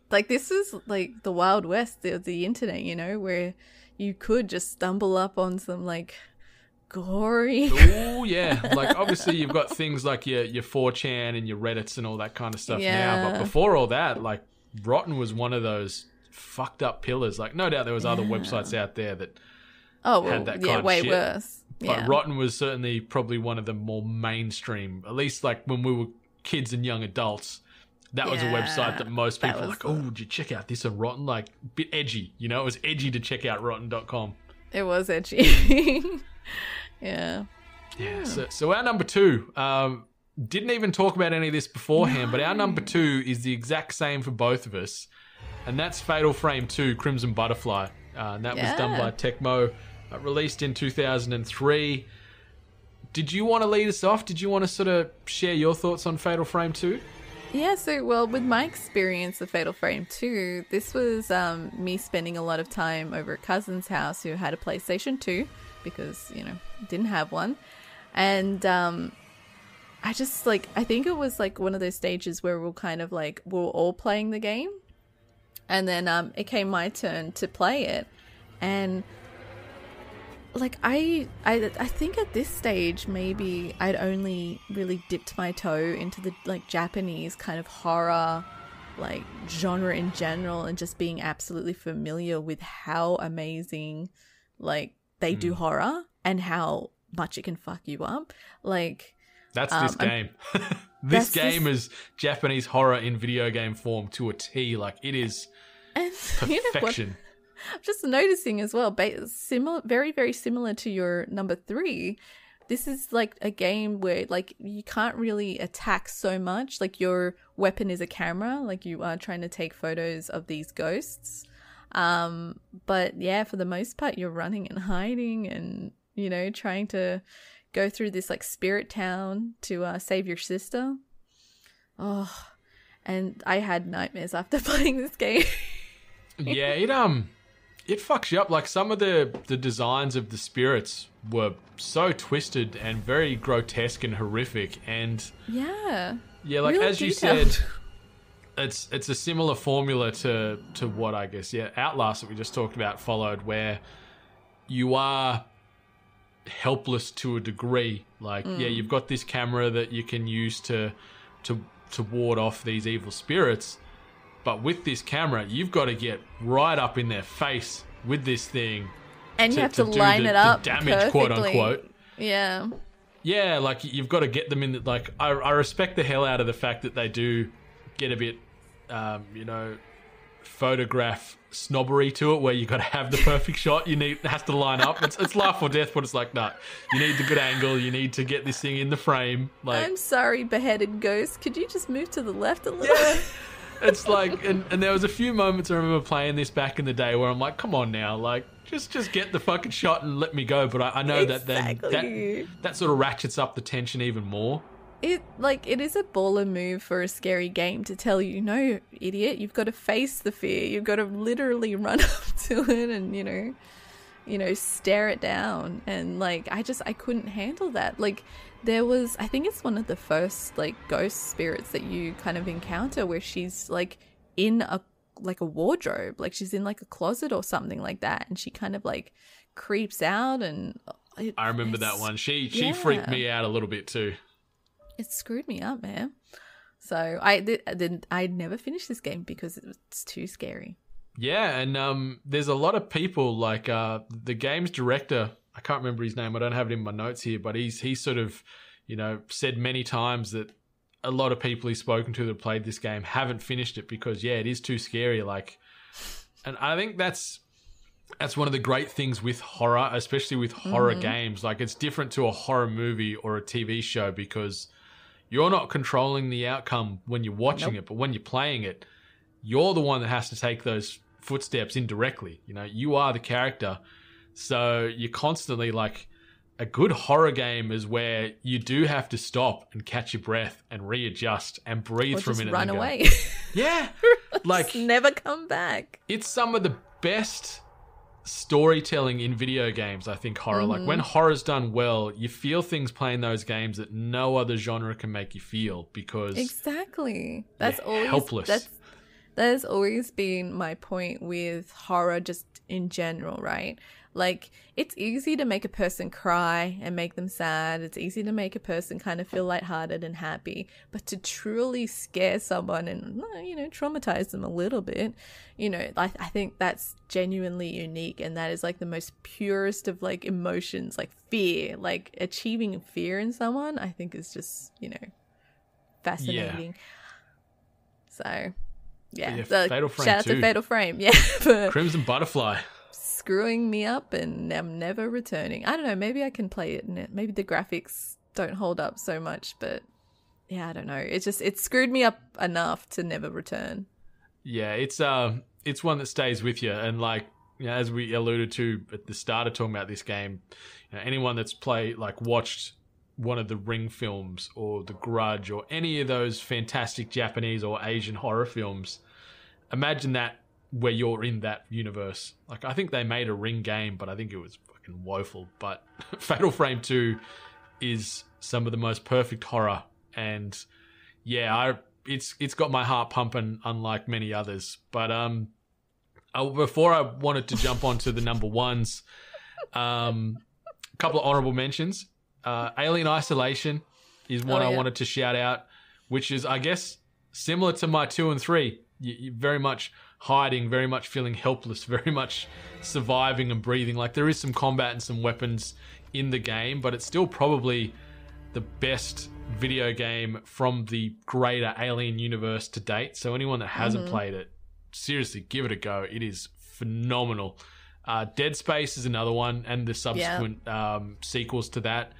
like this is like the Wild West of the internet, where you could just stumble up on some like gory. Oh yeah, like obviously you've got things like your 4chan and your Reddits and all that kind of stuff now, but before all that, like Rotten was one of those fucked up pillars. Like no doubt there was other websites out there that had that kind of way shit. Worse. But Rotten was certainly probably one of the more mainstream, at least like when we were kids and young adults. That was a website that most people were like, oh, would you check out this on Rotten? Like, a bit edgy, it was edgy to check out rotten.com. It was edgy. Yeah. So our number 2, didn't even talk about any of this beforehand, but our number 2 is the exact same for both of us. And that's Fatal Frame 2, Crimson Butterfly. And that was done by Tecmo. Released in 2003. Did you want to lead us off? Did you want to sort of share your thoughts on Fatal Frame 2? Yeah, so, with my experience of Fatal Frame 2, this was me spending a lot of time over a cousin's house who had a PlayStation 2 because, didn't have one. And I just, I think it was, one of those stages where we're kind of, we're all playing the game. And then it came my turn to play it. And... I think at this stage maybe I'd only really dipped my toe into the Japanese kind of horror genre in general, and just being absolutely familiar with how amazing they do horror and how much it can fuck you up. That's this game. This game is Japanese horror in video game form to a T. It is perfection. I'm just noticing as well, similar, very, very similar to your number 3. This is a game where you can't really attack so much. Your weapon is a camera. You are trying to take photos of these ghosts. But yeah, for the most part, you're running and hiding and, trying to go through this spirit town to save your sister. Oh, and I had nightmares after playing this game. Yeah, it fucks you up. Some of the designs of the spirits were so twisted and very grotesque and horrific. And yeah, really as you said, it's a similar formula to what I guess Outlast that we just talked about followed, where you are helpless to a degree. You've got this camera that you can use to ward off these evil spirits. But with this camera, you've got to get right up in their face with this thing. And you have to line it up damage, perfectly. quote unquote. Yeah. Yeah, you've got to get them in the, I respect the hell out of the fact that they do get a bit, photograph snobbery to it, where you got to have the perfect shot. It has to line up. It's life or death, but it's nah. You need the good angle. You need to get this thing in the frame. I'm sorry, beheaded ghost. Could you just move to the left a little? Yeah. It's and there was a few moments I remember playing this back in the day where I'm like, come on now, just get the fucking shot and let me go. But I know exactly. that sort of ratchets up the tension even more. It is a baller move for a scary game to tell you, no, idiot, you've got to face the fear. You've got to literally run up to it and, stare it down. And I couldn't handle that. There was, I think it's one of the first ghost spirits that you kind of encounter where she's in a wardrobe, she's in a closet or something like that, and she kind of creeps out. And I remember that one. She freaked me out a little bit too. It screwed me up, man. So I'd never finished this game because it's too scary. Yeah, and there's a lot of people the game's director. I can't remember his name. I don't have it in my notes here, but he's sort of, said many times that a lot of people he's spoken to that played this game haven't finished it because, it is too scary. And I think that's that's one of the great things with horror, especially with horror games. Like, it's different to a horror movie or a TV show because you're not controlling the outcome when you're watching it, but when you're playing it, you're the one that has to take those footsteps indirectly. You know, you are the character. So you're constantly like, a good horror game is where you do have to stop and catch your breath and readjust and breathe for a minute. Run away. Yeah. Like, never come back. It's some of the best storytelling in video games, I think, horror. Like, when horror's done well, you feel things playing those games that no other genre can make you feel because exactly. That's always helpless. That's always been my point with horror just in general, right? Like, it's easy to make a person cry and make them sad. It's easy to make a person kind of feel lighthearted and happy. But to truly scare someone and, you know, traumatize them a little bit, you know, I think that's genuinely unique. And that is like the most purest of like emotions, like fear, like achieving fear in someone, I think is just, you know, fascinating. So, yeah. Fatal Frame shout out to Fatal Frame. Yeah. For Crimson Butterfly. Screwing me up and I'm never returning. I don't know, maybe I can play it and maybe the graphics don't hold up so much, but yeah, I don't know. It screwed me up enough to never return. Yeah, it's one that stays with you, and like, you know, as we alluded to at the start of talking about this game, you know, anyone that's watched one of the Ring films or The Grudge or any of those fantastic Japanese or Asian horror films, imagine that where you're in that universe. Like, I think they made a Ring game, but I think it was fucking woeful. But Fatal Frame 2 is some of the most perfect horror, and yeah, it's got my heart pumping, unlike many others. But before I wanted to jump onto the number ones, a couple of honorable mentions. Alien Isolation is one I wanted to shout out, which is, I guess, similar to my 2 and 3. You very much hiding, very much feeling helpless, very much surviving and breathing. Like, there is some combat and some weapons in the game, but it's still probably the best video game from the greater Alien universe to date. So anyone that hasn't played it, seriously, give it a go. It is phenomenal. Dead Space is another one, and the subsequent sequels to that.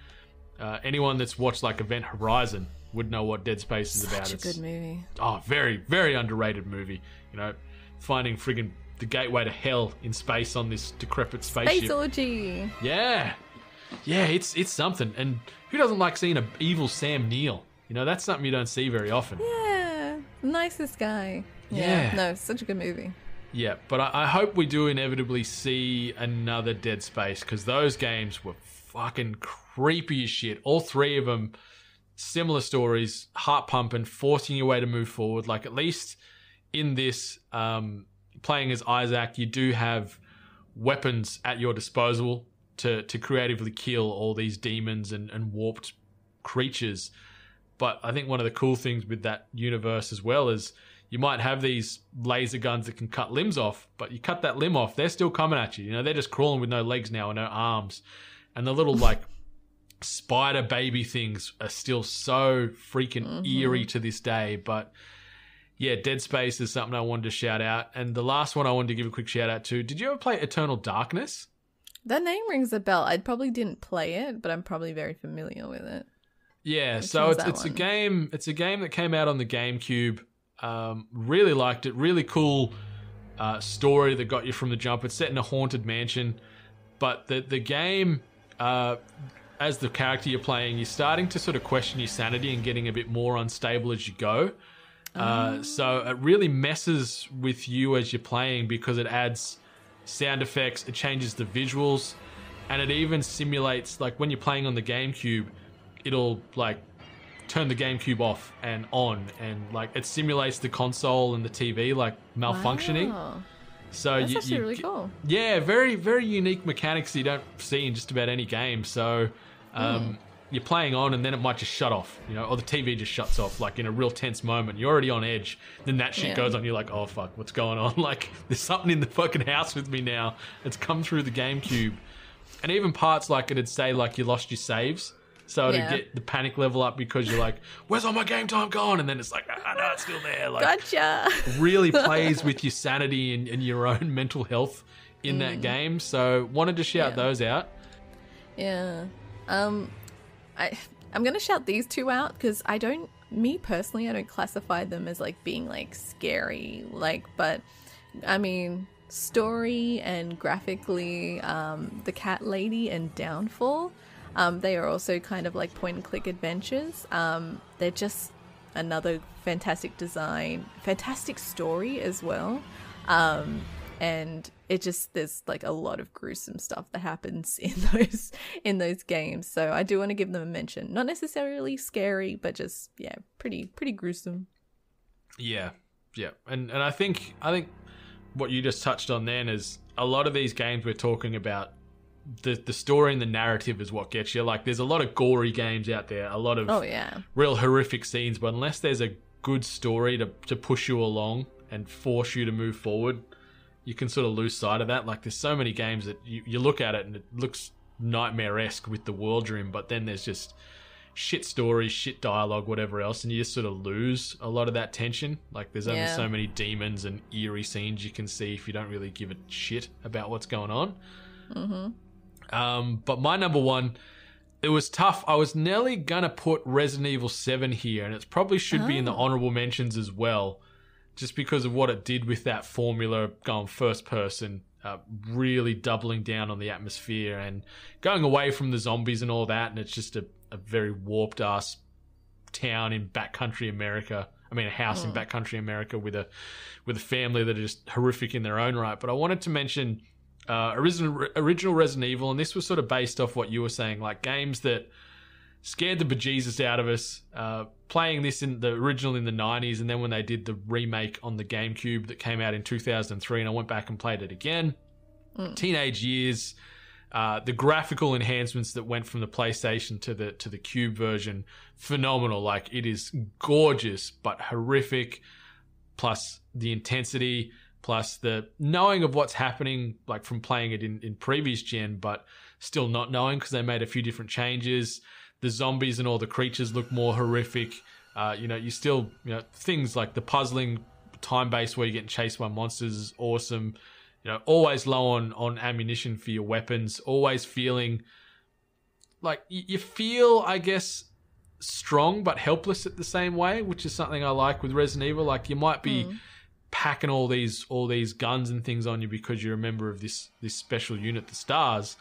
Anyone that's watched like Event Horizon would know what Dead Space is about. Such a good movie. Oh, very, very underrated movie. You know, finding friggin' the gateway to hell in space on this decrepit spaceship. Space orgy. Yeah. Yeah, it's something. And who doesn't like seeing an evil Sam Neill? You know, that's something you don't see very often. Yeah. Nicest guy. Yeah. No, such a good movie. Yeah, but I hope we do inevitably see another Dead Space, because those games were fucking creepy as shit. All three of them, similar stories, heart pumping, forcing your way to move forward. Like, at least in this, playing as Isaac, you do have weapons at your disposal to creatively kill all these demons and warped creatures. But I think one of the cool things with that universe as well is you might have these laser guns that can cut limbs off, but you cut that limb off, they're still coming at you. You know, they're just crawling with no legs now and no arms. And the little, like, spider baby things are still so freaking eerie to this day. But yeah, Dead Space is something I wanted to shout out. And the last one I wanted to give a quick shout out to, did you ever play Eternal Darkness? That name rings a bell. I probably didn't play it, but I'm probably very familiar with it. Yeah, so it's a game. It's a game that came out on the GameCube. Really liked it. Really cool story that got you from the jump. It's set in a haunted mansion, but the game, as the character you're playing, you're starting to sort of question your sanity and getting a bit more unstable as you go. So it really messes with you as you're playing, because it adds sound effects, it changes the visuals, and it even simulates, like, when you're playing on the GameCube, it'll like turn the GameCube off and on, and like it simulates the console and the TV like malfunctioning. Wow. So that's actually really cool. Yeah, very, very unique mechanics you don't see in just about any game. So you're playing on, and then it might just shut off, you know, or the TV just shuts off, like in a real tense moment. You're already on edge. Then that shit goes on. You're like, oh fuck, what's going on? Like, there's something in the fucking house with me now. It's come through the GameCube, and even parts like it'd say like you lost your saves. So to get the panic level up, because you're like, where's all my game time gone? And then it's like, no, it's still there. Like, gotcha. Really plays with your sanity and your own mental health in that game. So wanted to shout those out. Yeah. I'm going to shout these two out because me personally, I don't classify them as like being like scary, like, but I mean, story and graphically, The Cat Lady and Downfall, they are also kind of like point and click adventures. They're just another fantastic design, fantastic story as well. And it just, there's like a lot of gruesome stuff that happens in those games. So I do want to give them a mention. Not necessarily scary, but just, yeah, pretty gruesome. Yeah. Yeah. And I think what you just touched on then is a lot of these games we're talking about, the story and the narrative is what gets you. Like, there's a lot of gory games out there, a lot of real horrific scenes, but unless there's a good story to push you along and force you to move forward, you can sort of lose sight of that. Like, there's so many games that you look at it and it looks nightmare-esque with the world you're in, but then there's just shit stories, shit dialogue, whatever else, and you just sort of lose a lot of that tension. Like, there's only so many demons and eerie scenes you can see if you don't really give a shit about what's going on. But my number one, it was tough. I was nearly gonna put Resident Evil 7 here, and it probably should be in the honorable mentions as well, just because of what it did with that formula, going first person, really doubling down on the atmosphere and going away from the zombies and all that. And it's just a very warped ass town in backcountry America. I mean, a house in backcountry America with a family that are just horrific in their own right. But I wanted to mention original Resident Evil, and this was sort of based off what you were saying, like games that scared the bejesus out of us. Playing this in the original in the 90s, and then when they did the remake on the GameCube that came out in 2003, and I went back and played it again. Teenage years, the graphical enhancements that went from the PlayStation to the Cube version, phenomenal. Like, it is gorgeous but horrific, plus the intensity, plus the knowing of what's happening, like from playing it in previous gen, but still not knowing because they made a few different changes. The zombies and all the creatures look more horrific. You still, things like the puzzling time-based where you're getting chased by monsters is awesome. Always low on ammunition for your weapons. Always feeling like you feel, I guess, strong but helpless at the same way, which is something I like with Resident Evil. Like, you might be packing all these guns and things on you because you're a member of this special unit, the Stars.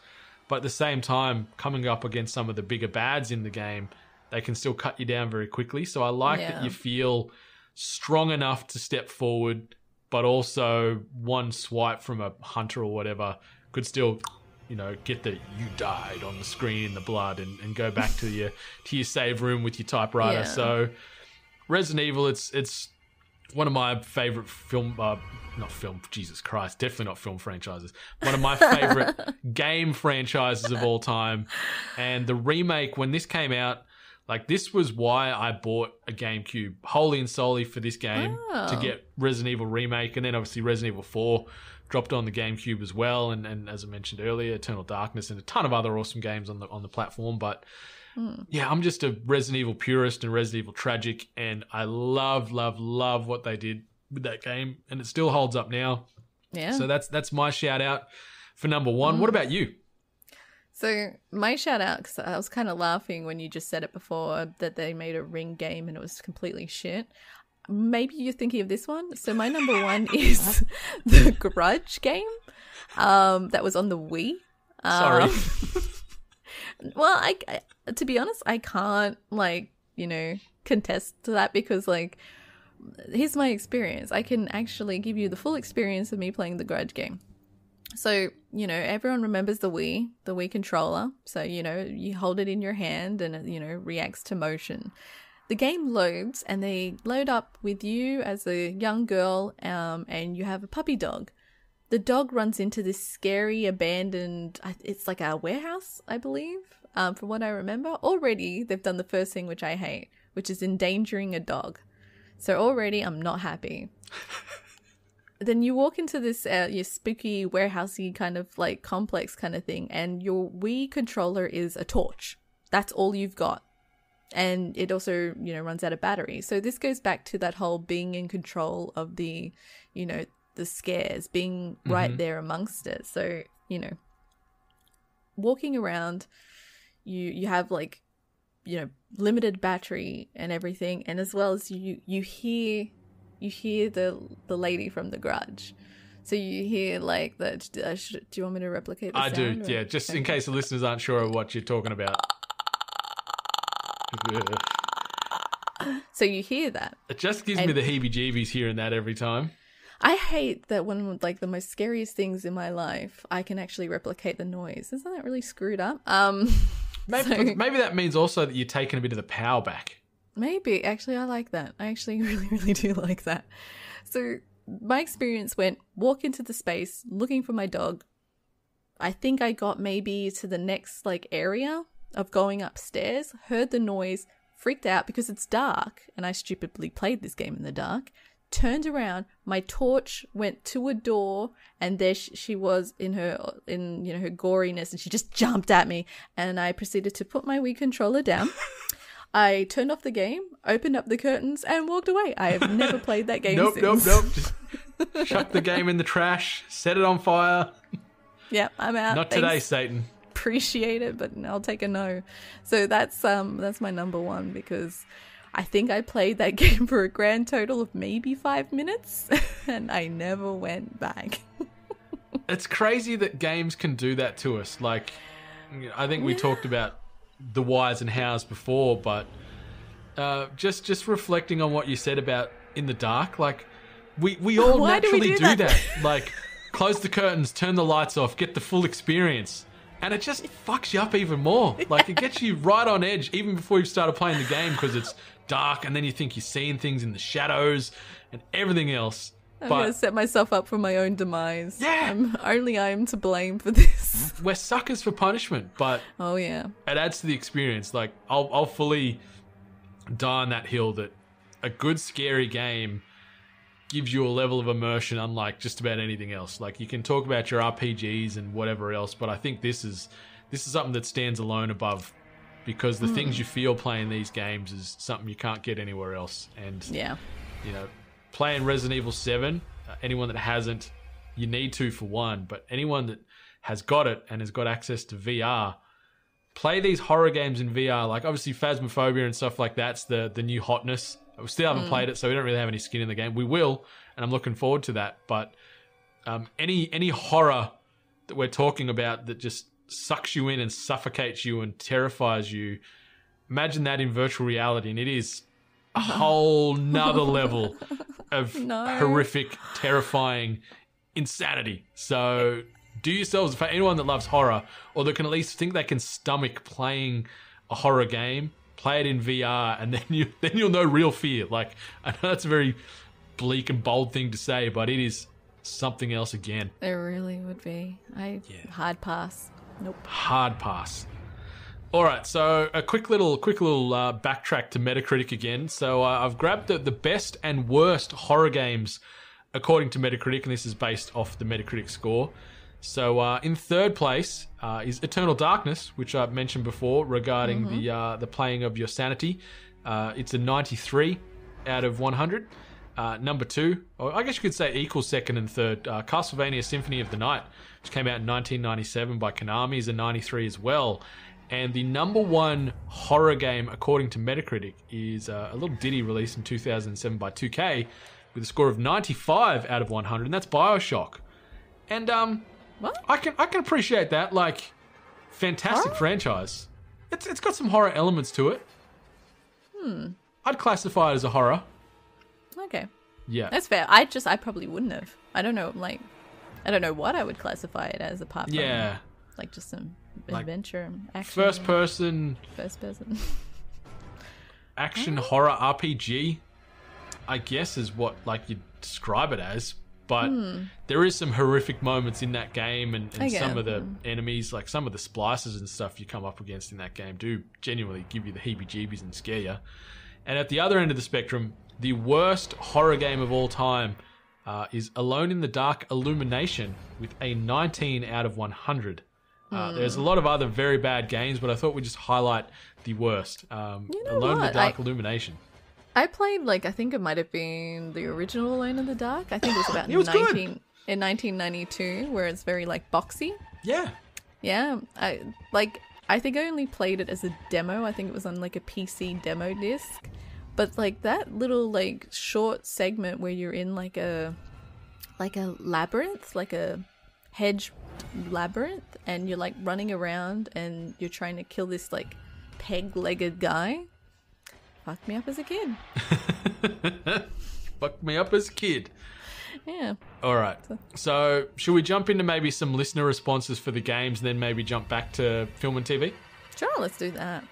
But at the same time, coming up against some of the bigger bads in the game, they can still cut you down very quickly. So I like that you feel strong enough to step forward, but also one swipe from a hunter or whatever could still, get the "you died" on the screen in the blood and go back to your save room with your typewriter. So Resident Evil, it's one of my favorite definitely not film franchises. One of my favorite game franchises of all time. And the remake, when this came out, like, this was why I bought a GameCube, wholly and solely for this game, to get Resident Evil Remake. And then obviously Resident Evil 4 dropped on the GameCube as well. And as I mentioned earlier, Eternal Darkness and a ton of other awesome games on the platform. But yeah, I'm just a Resident Evil purist and Resident Evil tragic, and I love what they did with that game, and it still holds up now. Yeah. So that's my shout out for number one. What about you? So my shout out, because I was kind of laughing when you just said it before, that they made a Ring game and it was completely shit. Maybe you're thinking of this one. So my number one is the Grudge game that was on the Wii. Sorry. Well, I to be honest, I can't contest to that because here's my experience. I can actually give you the full experience of me playing the Grudge game. So, everyone remembers the Wii controller. So, you hold it in your hand and it, reacts to motion. The game loads and they load up with you as a young girl and you have a puppy dog. The dog runs into this scary abandoned, it's like a warehouse, I believe, from what I remember. Already, they've done the first thing which I hate, which is endangering a dog. So already, I'm not happy. Then you walk into this your spooky, warehousey kind of complex kind of thing, and your Wii controller is a torch. That's all you've got. And it also, runs out of battery. So this goes back to that whole being in control of the the scares, being right there amongst it. So, you know, walking around, you have like, you know, limited battery and everything, and as well as you hear the lady from The Grudge. So you hear like the. Do you want me to replicate the I sound? do, yeah. Just in case the listeners aren't sure of what you're talking about. So you hear that. It just gives me the heebie-jeebies hearing that every time. I hate that one, like the most scariest things in my life, I can actually replicate the noise. Isn't that really screwed up? Maybe that means also that you're taking a bit of the power back. Maybe. Actually, I like that. I actually really, really do like that. So my experience went, walk into the space, looking for my dog. I think I got maybe to the next like area of going upstairs, heard the noise, freaked out because it's dark, and I stupidly played this game in the dark. Turned around, my torch went to a door, and there she was in her goriness, and she just jumped at me, and I proceeded to put my Wii controller down. I turned off the game, opened up the curtains, and walked away. I have never played that game since. Nope. Just chuck the game in the trash, set it on fire. Yep, I'm out. Not today, Satan. Appreciate it, but I'll take a no. So that's my number one, because I think I played that game for a grand total of maybe 5 minutes, and I never went back. It's crazy that games can do that to us. Like, I think we talked about the whys and hows before, but just reflecting on what you said about in the dark, like we all naturally do that. Like, close the curtains, turn the lights off, get the full experience. And it just fucks you up even more. Like, it gets you right on edge even before you've started playing the game, because it's dark, and then you think you're seeing things in the shadows and everything else. I'm going to set myself up for my own demise. Yeah. I am to blame for this. We're suckers for punishment, but oh yeah, it adds to the experience. Like, I'll fully die on that hill that a good scary game gives you a level of immersion unlike just about anything else. Like, you can talk about your RPGs and whatever else, but I think this is something that stands alone above, because the things you feel playing these games is something you can't get anywhere else. And yeah, you know, playing Resident Evil 7, anyone that hasn't, you need to, for one, but anyone that has got it and has got access to VR, play these horror games in VR. Like, obviously Phasmophobia and stuff like that's the new hotness. We still haven't played it, so we don't really have any skin in the game. We will, and I'm looking forward to that. But any horror that we're talking about that just sucks you in and suffocates you and terrifies you, imagine that in virtual reality, and it is a whole nother level of horrific, terrifying insanity. So do yourselves, for anyone that loves horror, or that can at least think they can stomach playing a horror game, play it in VR, and then you'll know real fear. Like, I know that's a very bleak and bold thing to say, but it is something else again. It really would be. Hard pass. Nope. Hard pass. All right, so a quick little backtrack to Metacritic again. So I've grabbed the best and worst horror games according to Metacritic, and this is based off the Metacritic score. So in third place is Eternal Darkness, which I've mentioned before regarding the playing of your sanity. It's a 93 out of 100. Number two, or I guess you could say equal second and third, Castlevania Symphony of the Night, which came out in 1997 by Konami, is a 93 as well. And the number one horror game according to Metacritic is a little ditty released in 2007 by 2K with a score of 95 out of 100, and that's BioShock. And what? I can appreciate that. Like, fantastic franchise. It's got some horror elements to it. I'd classify it as a horror. Okay. Yeah. That's fair. I probably wouldn't have. I don't know what I would classify it as, apart from like just some adventure, action. First person action horror RPG, I guess, is what like you'd describe it as. But there is some horrific moments in that game, and some of the enemies, like some of the splices and stuff you come up against in that game, do genuinely give you the heebie-jeebies and scare you. And at the other end of the spectrum, the worst horror game of all time is Alone in the Dark Illumination with a 19 out of 100. There's a lot of other very bad games, but I thought we'd just highlight the worst. Alone in the Dark Illumination. I played, like, I think it might have been the original Alone in the Dark. I think it was about It was good. in 1992, where it's very, like, boxy. Yeah. Yeah. I think I only played it as a demo. I think it was on, like, a PC demo disc. But, like, that little, like, short segment where you're in, like a labyrinth, like a hedge labyrinth, and you're, like, running around and you're trying to kill this, like, peg-legged guy. Fucked me up as a kid. Fucked me up as a kid. Yeah. All right. So, should we jump into maybe some listener responses for the games, then maybe jump back to film and TV? Sure, let's do that.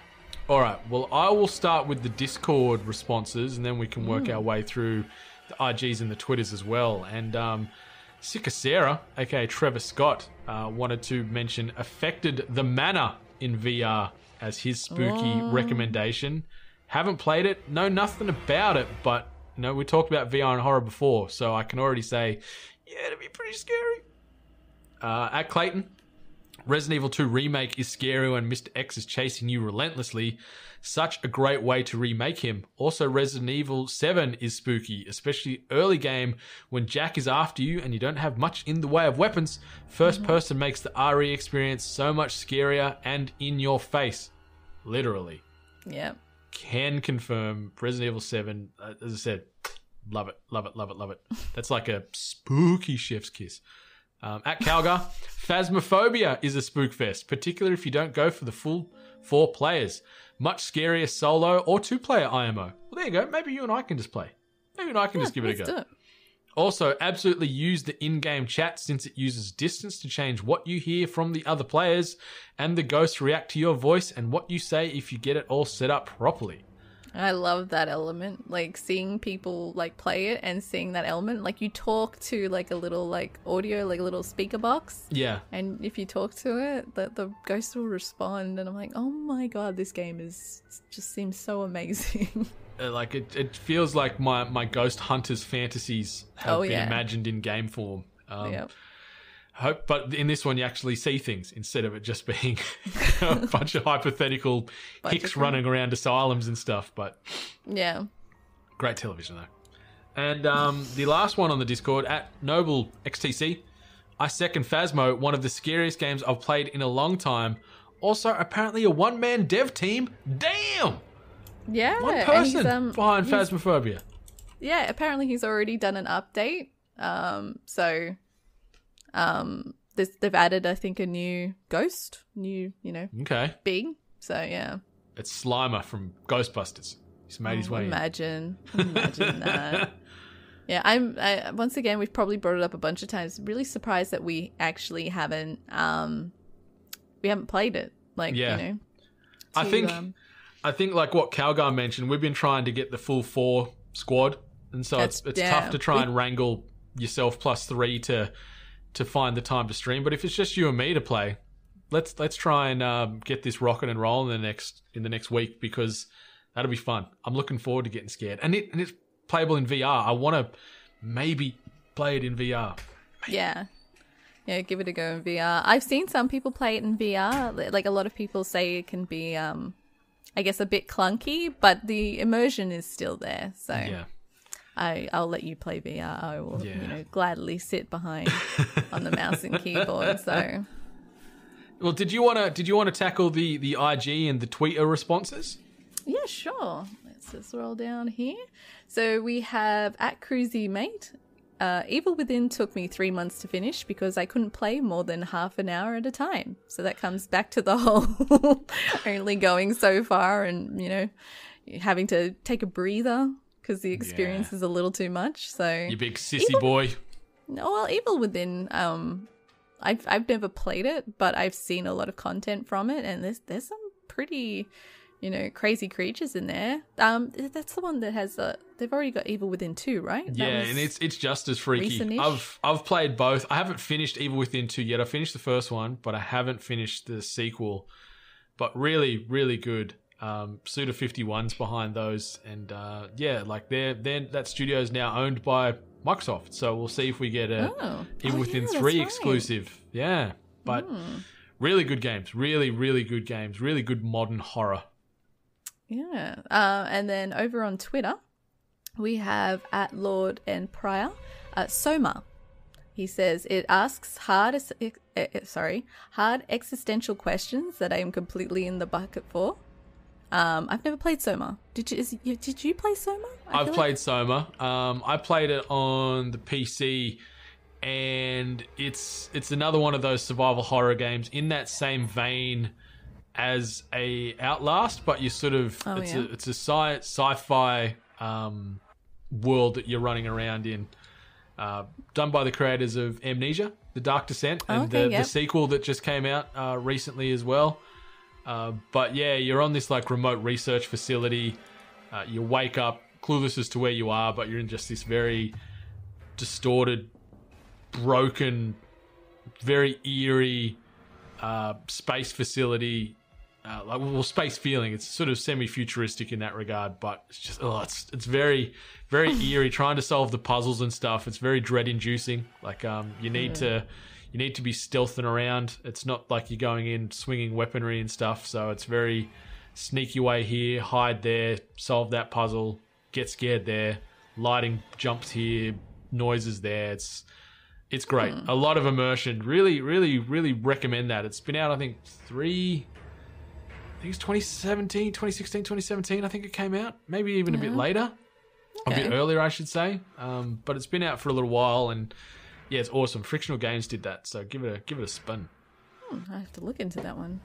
All right. Well, I will start with the Discord responses, and then we can work our way through the IGs and the Twitters as well. And Sika Sarah, aka Trevor Scott, wanted to mention Affected the Manor in VR as his spooky recommendation. Haven't played it, know nothing about it, but we talked about VR and horror before, so I can already say, yeah, it'd be pretty scary. At Clayton, Resident Evil 2 Remake is scary when Mr. X is chasing you relentlessly. Such a great way to remake him. Also, Resident Evil 7 is spooky, especially early game when Jack is after you and you don't have much in the way of weapons. First person makes the RE experience so much scarier and in your face. Literally. Yeah. Can confirm Resident Evil 7, as I said, love it, love it, love it, love it. That's like a spooky chef's kiss. At Calgar, Phasmophobia is a spook fest, particularly if you don't go for the full 4 players. Much scarier solo or 2-player IMO. Well, there you go. Maybe you and I can just play. Maybe you and I can just give it a go. Also, absolutely use the in-game chat since it uses distance to change what you hear from the other players, and the ghosts react to your voice and what you say if you get it all set up properly. I love that element, like seeing people like play it and seeing that element. Like you talk to like a little like audio, like a little speaker box. Yeah. And if you talk to it, the ghost will respond. And I'm like, oh my God, this game just seems so amazing. Like it feels like my Ghost Hunters fantasies have been imagined in game form. Yep. But in this one, you actually see things instead of it just being a bunch of hypothetical hicks running around asylums and stuff. But yeah, great television though. And the last one on the Discord at Noble XTC, I second Phasmo, one of the scariest games I've played in a long time. Also, apparently a one-man dev team. Damn. Yeah, one person behind Phasmophobia. Yeah, apparently he's already done an update. They've added, I think, a new ghost, okay, big. So yeah, it's Slimer from Ghostbusters. He's made his way. Imagine that. Yeah, once again, we've probably brought it up a bunch of times. Really surprised that we actually haven't played it. Like, I think like what Calgar mentioned, we've been trying to get the full 4 squad, and so it's tough to try and wrangle yourself plus 3 to find the time to stream. But if it's just you and me to play, let's try and get this rocking and rolling in the next week, because that'll be fun. I'm looking forward to getting scared, and it's playable in VR. I want to maybe play it in VR. Yeah, give it a go in VR. I've seen some people play it in VR. Like a lot of people say it can be, I guess, a bit clunky, but the immersion is still there. So yeah. I'll let you play VR. I will, gladly sit behind on the mouse and keyboard. So, well, did you want to tackle the IG and the Twitter responses? Yeah, sure. Let's just roll down here. So we have at Cruisy Mate. Evil Within took me 3 months to finish because I couldn't play more than half an hour at a time. So that comes back to the whole only going so far and having to take a breather, because the experience is a little too much. So you big sissy boy. No, well, Evil Within, I've never played it, but I've seen a lot of content from it, and there's some pretty, crazy creatures in there. That's the one that has they've already got Evil Within 2, right? Yeah, and it's just as freaky. Recent-ish. I've played both. I haven't finished Evil Within 2 yet. I finished the first one, but I haven't finished the sequel. But really, really good. Suda 51's behind those, and that studio is now owned by Microsoft, so we'll see if we get Evil Within 3 exclusive. Right. Yeah, but really good games, really, really good games, really good modern horror. Yeah, and then over on Twitter, We have at Lord and Prior, Soma. He says it asks hard existential questions that I am completely in the bucket for. I've never played Soma. Did you play Soma? I've played Soma. I played it on the PC, and it's another one of those survival horror games in that same vein as a Outlast, but you sort of it's a sci-fi world that you're running around in. Done by the creators of Amnesia, The Dark Descent, and the sequel that just came out recently as well. But yeah, you're on this like remote research facility. You wake up clueless as to where you are, but you're in just this very distorted, broken, very eerie space facility. Space feeling. It's sort of semi-futuristic in that regard, but it's just it's very, very eerie. Trying to solve the puzzles and stuff. It's very dread-inducing. Like you need to be stealthing around. It's not like you're going in swinging weaponry and stuff. So it's very sneaky way here, hide there, solve that puzzle, get scared there, lighting jumps here, noises there. It's great. A lot of immersion. Really, really, really recommend that. It's been out, I think, it's 2017, 2016, 2017, I think it came out. Maybe even a bit later. Okay. A bit earlier, I should say. But it's been out for a little while, and yeah, it's awesome. Frictional Games did that, so give it a spin. I have to look into that one.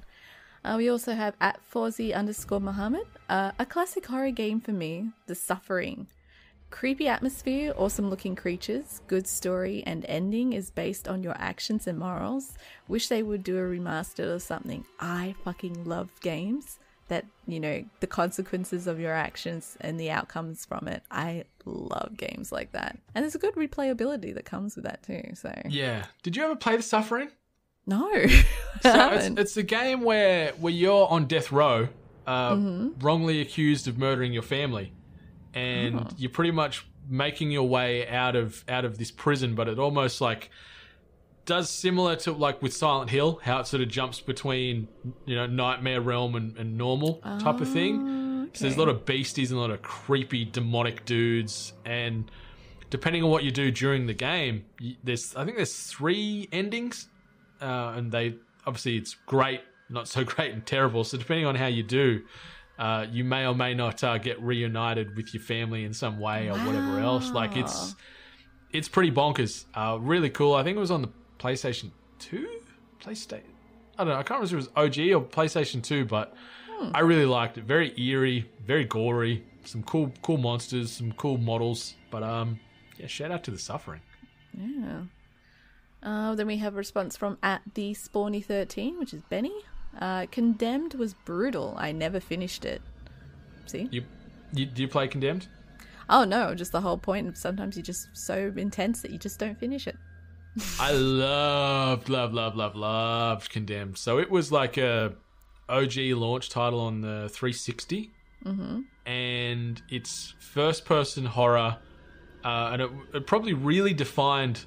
We also have at Fawzi_Muhammad, a classic horror game for me, The Suffering. Creepy atmosphere, awesome looking creatures, good story, and ending is based on your actions and morals. Wish they would do a remastered or something. I fucking love games that, the consequences of your actions and the outcomes from it. I love games like that. And there's a good replayability that comes with that too. So yeah. Did you ever play The Suffering? No. So it's a game where you're on death row, wrongly accused of murdering your family. And you're pretty much making your way out of this prison, but it almost like does similar to like with Silent Hill, how it sort of jumps between nightmare realm and normal type of thing. Okay. So there's a lot of beasties and a lot of creepy demonic dudes, and depending on what you do during the game, I think there's 3 endings, and they obviously it's great, not so great, and terrible. So depending on how you do. You may or may not get reunited with your family in some way or whatever else. Like it's pretty bonkers. Really cool. I think it was on the PlayStation 2? I don't know. I can't remember if it was OG or PlayStation 2, but I really liked it. Very eerie, very gory. Some cool monsters, some cool models. But yeah, shout out to The Suffering. Yeah. Then we have a response from at the Spawny13, which is Benny. Condemned was brutal. I never finished it. See? Do you play Condemned? Oh no, just the whole point. Sometimes you're just so intense that you just don't finish it. I loved Condemned. So it was like a OG launch title on the 360. And it's first-person horror. And it probably really defined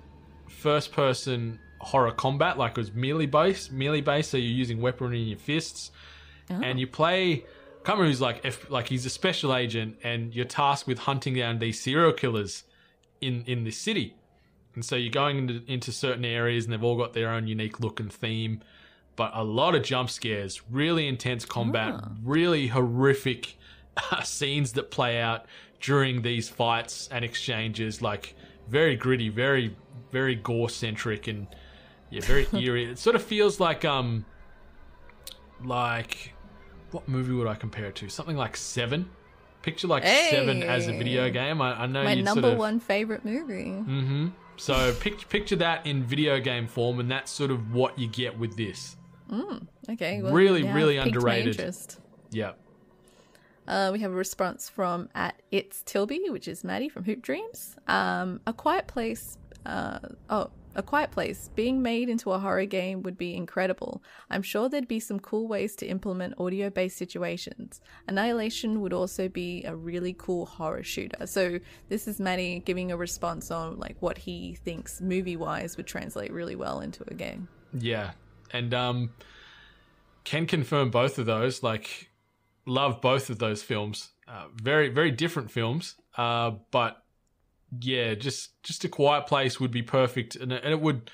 first-person horror combat, like it was melee based, so you're using weaponry in your fists, and you play. I can't remember who's like he's a special agent, and you're tasked with hunting down these serial killers in this city, and so you're going into certain areas, and they've all got their own unique look and theme, but a lot of jump scares, really intense combat, really horrific scenes that play out during these fights and exchanges, like very gritty, very very gore centric, and yeah, very eerie. It sort of feels like what movie would I compare it to? Something like Seven. Picture like Seven as a video game. I know my number one favorite movie. So picture that in video game form, and that's sort of what you get with this. Okay. Well, really underrated. Yeah. We have a response from at It's Tilby, which is Maddie from Hoop Dreams. A Quiet Place. A Quiet Place being made into a horror game would be incredible. I'm sure there'd be some cool ways to implement audio-based situations. Annihilation would also be a really cool horror shooter. So this is Maddie giving a response on like what he thinks movie-wise would translate really well into a game. Yeah, and can confirm both of those. Like, love both of those films. Very, very different films. But yeah, just a quiet place would be perfect, and it would.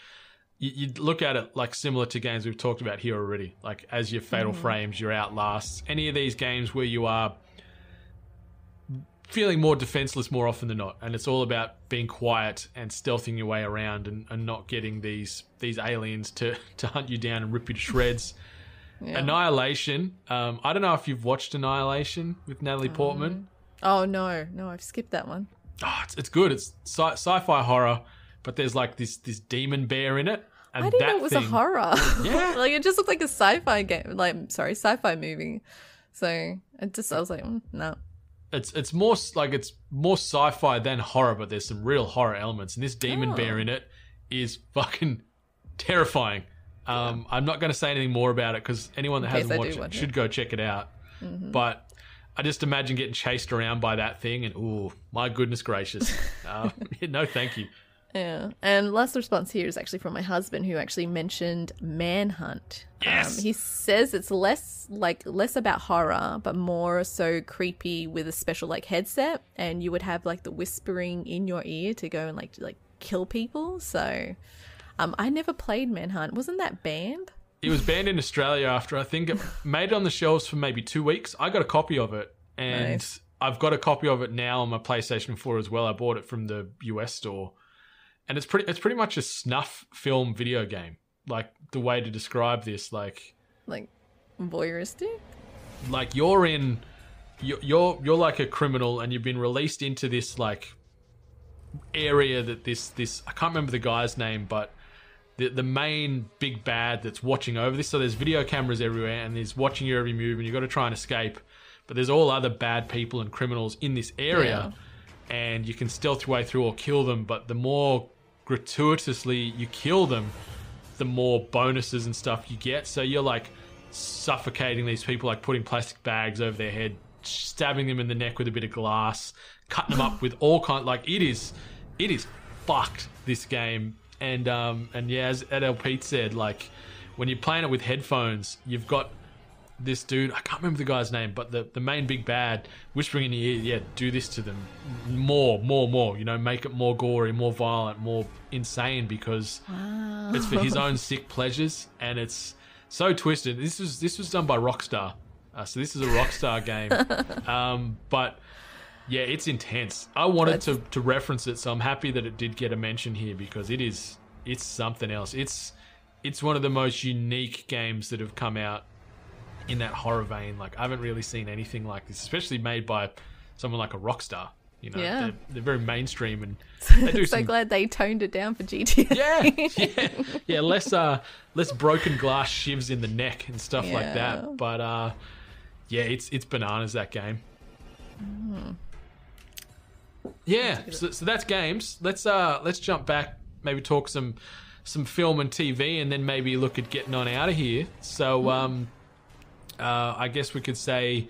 You'd look at it like similar to games we've talked about here already, like as your Fatal Frames, your Outlasts, any of these games where you are feeling more defenseless more often than not, and it's all about being quiet and stealthing your way around and not getting these aliens to hunt you down and rip you to shreds. Yeah. Annihilation. I don't know if you've watched Annihilation with Natalie Portman. Oh no, I've skipped that one. Oh, it's good. It's sci-fi horror, but there's like this demon bear in it. And I didn't know it was a horror. Yeah. Like it just looked like a sci-fi game, sci-fi movie. So I was like, no. It's more sci-fi than horror, but there's some real horror elements, and this demon bear in it is fucking terrifying. I'm not going to say anything more about it because anyone that hasn't watched it should go check it out. Mm-hmm. But I just imagine getting chased around by that thing, and ooh, my goodness gracious, no, thank you. Yeah, and last response here is actually from my husband, who actually mentioned Manhunt. Yes, he says it's less about horror, but more so creepy with a special like headset, and you would have like the whispering in your ear to go and like kill people. So, I never played Manhunt. Wasn't that banned? It was banned in Australia after I think it made it on the shelves for maybe 2 weeks. I got a copy of it, and nice. I've got a copy of it now on my PlayStation 4 as well. I bought it from the US store. And it's pretty much a snuff film video game. Like the way to describe this, like voyeuristic. Like you're like a criminal, and you've been released into this like area that this I can't remember the guy's name, but the main big bad that's watching over this. So there's video cameras everywhere, and he's watching your every move, and you've got to try and escape. But there's all other bad people and criminals in this area, and you can stealth your way through or kill them. But the more gratuitously you kill them, the more bonuses and stuff you get. So you're like suffocating these people, like putting plastic bags over their head, stabbing them in the neck with a bit of glass, cutting them up with all kind. Like it is fucked, this game. And yeah, as Adele Pete said, like when you're playing it with headphones, you've got this dude, I can't remember the guy's name, but the main big bad whispering in your ear, yeah, do this to them more, you know, make it more gory, more violent, more insane, because it's for his own sick pleasures, and it's so twisted. This was done by Rockstar, so this is a Rockstar game, but yeah, it's intense. I wanted to reference it, so I'm happy that it did get a mention here, because it's something else. It's one of the most unique games that have come out in that horror vein. Like I haven't really seen anything like this, especially made by someone like a Rockstar. You know, they're very mainstream, and they do. So glad they toned it down for GTA. Yeah. Less broken glass shivs in the neck and stuff like that. But yeah, it's bananas, that game. Yeah, so that's games. Let's jump back, maybe talk some film and TV, and then maybe look at getting on out of here. So I guess we could say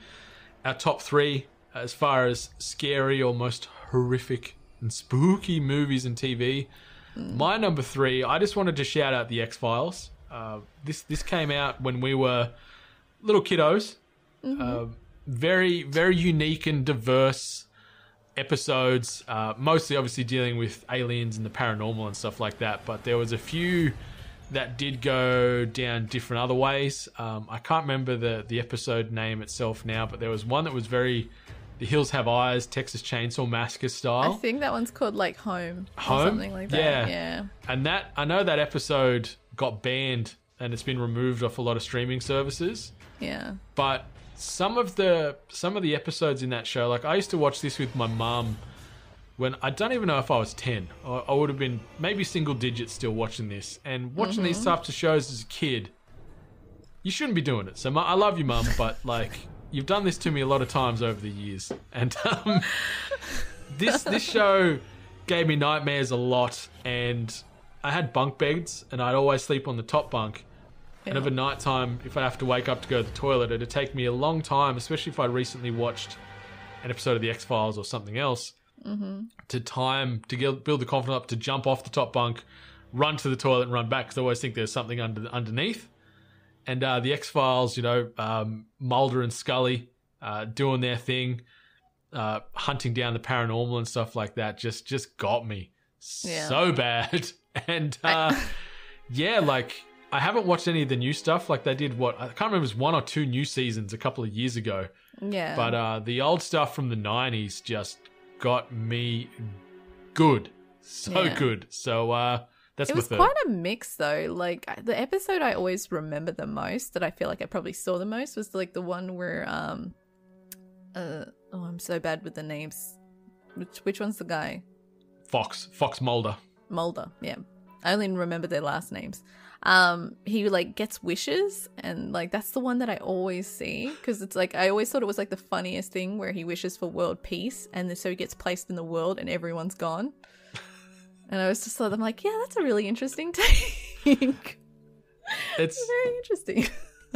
our top 3 as far as scary or most horrific and spooky movies and TV. My number 3, I just wanted to shout out The X-Files. This came out when we were little kiddos. Very, very unique and diverse episodes, mostly obviously dealing with aliens and the paranormal and stuff like that, but there was a few that did go down different other ways. I can't remember the episode name itself now, but there was one that was very The Hills Have Eyes, Texas Chainsaw Massacre style. I think that one's called like Home or something like that. Yeah. And that, I know that episode got banned and it's been removed off a lot of streaming services. Yeah. But some of the episodes in that show, like I used to watch this with my mum when I don't even know if I was 10. I would have been maybe single digits still watching this. And watching these types of shows as a kid, you shouldn't be doing it. So I love you, Mum, but like you've done this to me a lot of times over the years. And this show gave me nightmares a lot. And I had bunk beds, and I'd always sleep on the top bunk. And over night time, if I have to wake up to go to the toilet, it'd take me a long time, especially if I recently watched an episode of The X-Files or something else, to build the confidence up to jump off the top bunk, run to the toilet and run back, because I always think there's something underneath. And The X-Files, you know, Mulder and Scully doing their thing. hunting down the paranormal and stuff like that just got me so bad. And yeah, like I haven't watched any of the new stuff. Like they did I can't remember, it was 1 or 2 new seasons a couple of years ago. Yeah. But the old stuff from the 90s just got me good. So good. So that's it my was third. quite a mix though. Like the episode I always remember the most, that I feel like I probably saw the most, was like the one where I'm so bad with the names. Which one's the guy? Fox Mulder. Mulder, yeah. I only remember their last names. He like gets wishes, and like that's the one that I always see, because it's like I always thought it was like the funniest thing, where he wishes for world peace, and so he gets placed in the world and everyone's gone. And I was just I'm like, yeah, that's a really interesting take. It's very interesting.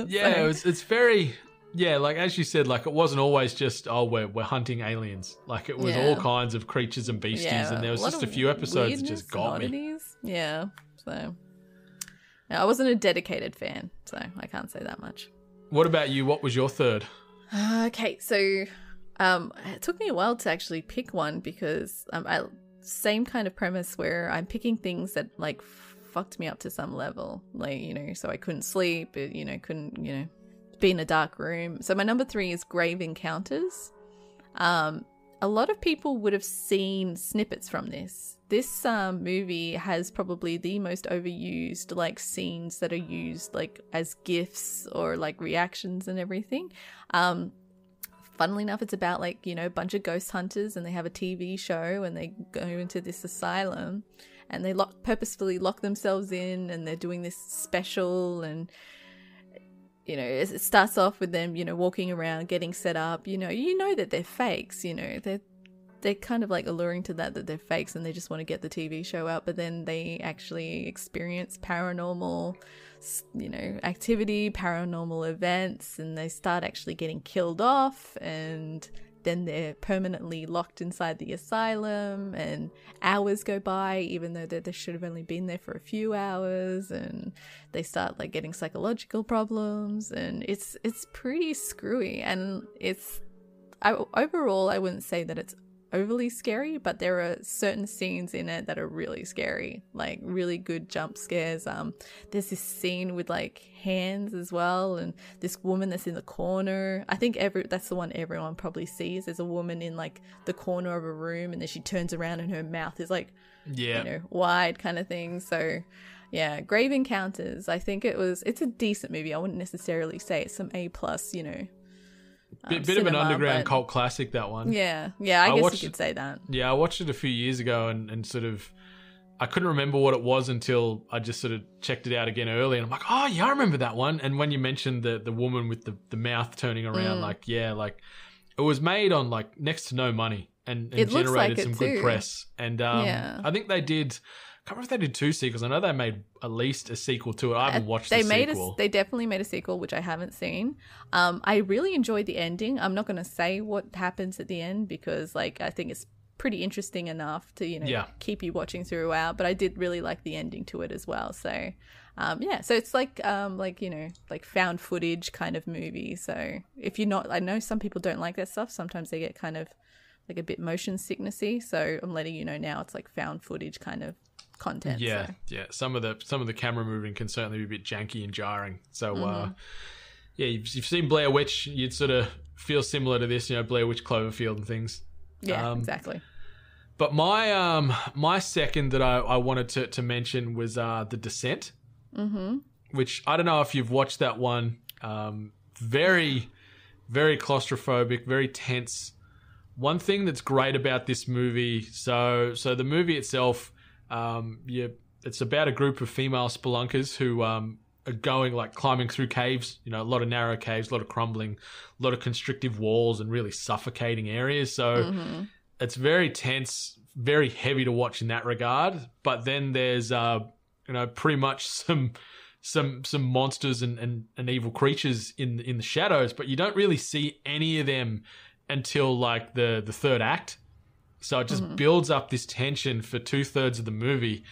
Yeah, it's very, yeah, like as you said, like it wasn't always just, oh, we're hunting aliens. Like it was all kinds of creatures and beasties, and there was just a few episodes that just got me. Yeah, so yeah, I wasn't a dedicated fan, so I can't say that much. What about you? What was your third? Okay, so it took me a while to actually pick one, because same kind of premise where I'm picking things that like fucked me up to some level, like, you know, so I couldn't sleep, couldn't, be in a dark room. So my number 3 is Grave Encounters. A lot of people would have seen snippets from this. This movie has probably the most overused like scenes that are used like as GIFs or like reactions and everything. Funnily enough, it's about like, a bunch of ghost hunters, and they have a TV show, and they go into this asylum, and they purposefully lock themselves in, and they're doing this special, and it starts off with them, walking around, getting set up, that they're fakes, they're kind of like alluring to that they're fakes, and they just want to get the TV show out, but then they actually experience paranormal, activity, paranormal events, and they start actually getting killed off, and then they're permanently locked inside the asylum, and hours go by, even though they should have only been there for a few hours, and they start like getting psychological problems, and it's pretty screwy, and overall I wouldn't say that it's overly scary, but there are certain scenes in it that are really scary, like really good jump scares. There's this scene with like hands as well, and this woman that's in the corner. I think that's the one everyone probably sees. There's a woman in like the corner of a room, and then she turns around and her mouth is like wide kind of thing. So yeah, Grave Encounters, I think it's a decent movie. I wouldn't necessarily say it's some A+, bit of an underground cult classic, that one. Yeah, I guess you could say that. Yeah, I watched it a few years ago, and sort of, I couldn't remember what it was until I just sort of checked it out again early, and I'm like, oh yeah, I remember that one. And when you mentioned the woman with the mouth turning around, it was made on like next to no money, and it generated like some good press. And I think they did. I can't remember if they did 2 sequels. I know they made at least a sequel to it. I haven't watched the sequel. They definitely made a sequel, which I haven't seen. I really enjoyed the ending. I'm not going to say what happens at the end, because like I think it's pretty interesting enough to keep you watching throughout. But I did really like the ending to it as well. So so it's like found footage kind of movie. So if you're not, I know some people don't like that stuff. Sometimes they get kind of like a bit motion sicknessy. So I'm letting you know now, it's like found footage kind of content. Yeah. Some of the camera moving can certainly be a bit janky and jarring. So you've seen Blair Witch, you'd sort of feel similar to this, Blair Witch, Cloverfield and things. Yeah, exactly. But my second that I wanted to mention was The Descent, which I don't know if you've watched that one. Very, very claustrophobic, very tense. One thing that's great about this movie, so the movie itself, it's about a group of female spelunkers who are going like climbing through caves, a lot of narrow caves, a lot of crumbling, a lot of constrictive walls, and really suffocating areas. So it's very tense, very heavy to watch in that regard. But then there's pretty much some monsters and evil creatures in the shadows, but you don't really see any of them until like the third act. So it just builds up this tension for 2/3 of the movie,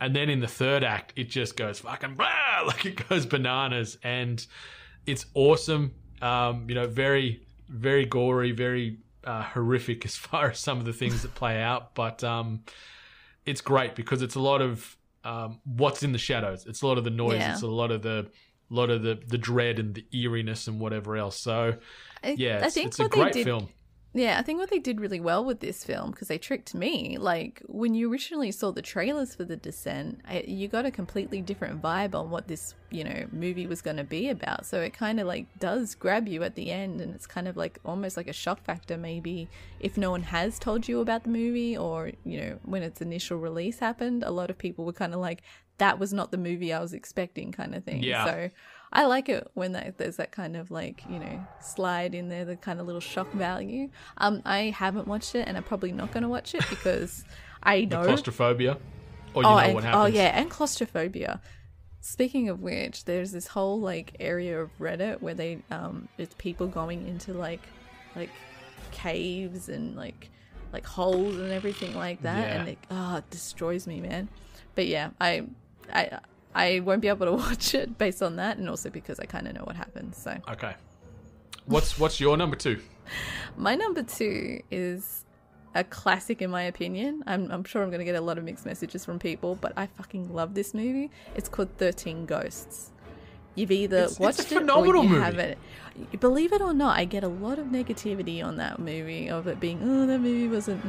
and then in the third act it just goes fucking blah, like it goes bananas, and it's awesome. Very, very gory, very horrific as far as some of the things that play out, but it's great because it's a lot of what's in the shadows. It's a lot of the noise. Yeah. It's a lot of the dread and the eeriness and whatever else. So it's a great film. Yeah, I think what they did really well with this film, because they tricked me, like when you originally saw the trailers for The Descent, you got a completely different vibe on what this, movie was going to be about. So it kind of like does grab you at the end, and it's kind of like almost like a shock factor maybe if no one has told you about the movie, or, when its initial release happened, a lot of people were kind of like, that was not the movie I was expecting kind of thing. Yeah. So I like it when there's that kind of like, slide in there, the kind of little shock value. I haven't watched it, and I'm probably not going to watch it because I know... The claustrophobia? Or what happens? Oh, yeah, and claustrophobia. Speaking of which, there's this whole like area of Reddit where it's people going into like caves and like holes and everything like that, and it destroys me, man. But yeah, I won't be able to watch it based on that, and also because I kind of know what happens. So okay, what's your number 2? My number 2 is a classic in my opinion. I'm sure I'm going to get a lot of mixed messages from people, but I fucking love this movie. It's called 13 Ghosts. You've either watched it or you haven't. Believe it or not, I get a lot of negativity on that movie, of it being, that movie wasn't...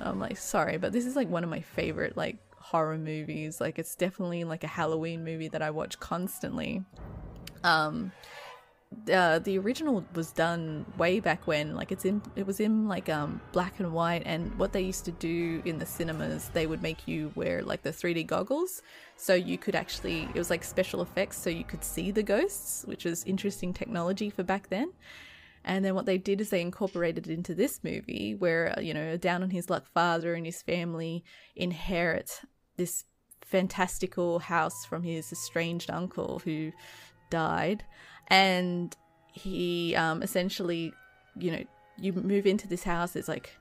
I'm like, sorry, but this is like one of my favorite like horror movies. Like, it's definitely like a Halloween movie that I watch constantly. The original was done way back when, like it was in like black and white, and what they used to do in the cinemas, they would make you wear like the 3D goggles, so you could actually, it was like special effects, so you could see the ghosts, which was interesting technology for back then. And then what they did is they incorporated it into this movie where, a down on his luck father and his family inherit this fantastical house from his estranged uncle who died. And he essentially, you move into this house, it's like,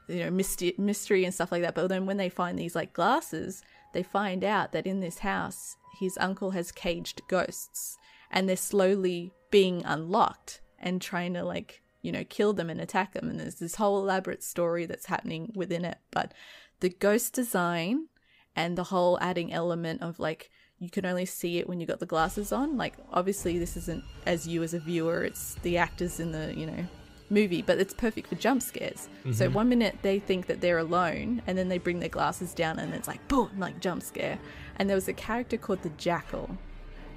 mystery and stuff like that. But then when they find these like glasses, they find out that in this house, his uncle has caged ghosts, and they're slowly being unlocked and trying to like, kill them and attack them. And there's this whole elaborate story that's happening within it. But the ghost design and the whole adding element of like, you can only see it when you got the glasses on. Like, obviously this isn't as you as a viewer, it's the actors in the, movie, but it's perfect for jump scares. Mm-hmm. So one minute they think that they're alone, and then they bring their glasses down and it's like, boom, like jump scare. And there was a character called the Jackal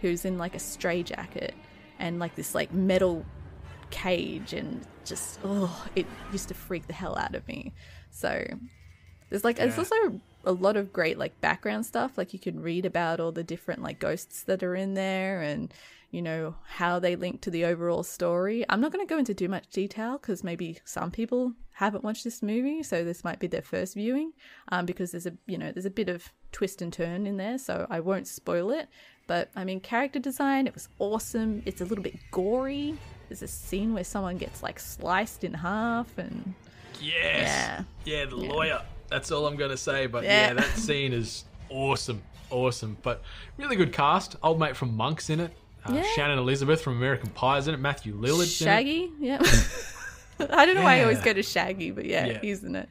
who's in like a stray jacket and like this like metal cage, and just, it used to freak the hell out of me. So there's like, It's also a lot of great like background stuff, like you can read about all the different like ghosts that are in there, and how they link to the overall story. I'm not going to go into too much detail because maybe some people haven't watched this movie, so this might be their first viewing, because there's a bit of twist and turn in there, so I won't spoil it. But I mean, character design, it was awesome. It's a little bit gory. There's a scene where someone gets like sliced in half, and the lawyer. That's all I'm going to say. But that scene is awesome. But really good cast. Old mate from Monk's in it. Shannon Elizabeth from American Pie's in it. Matthew Lillard's Shaggy, in it. I don't know why I always go to Shaggy, but he's in it.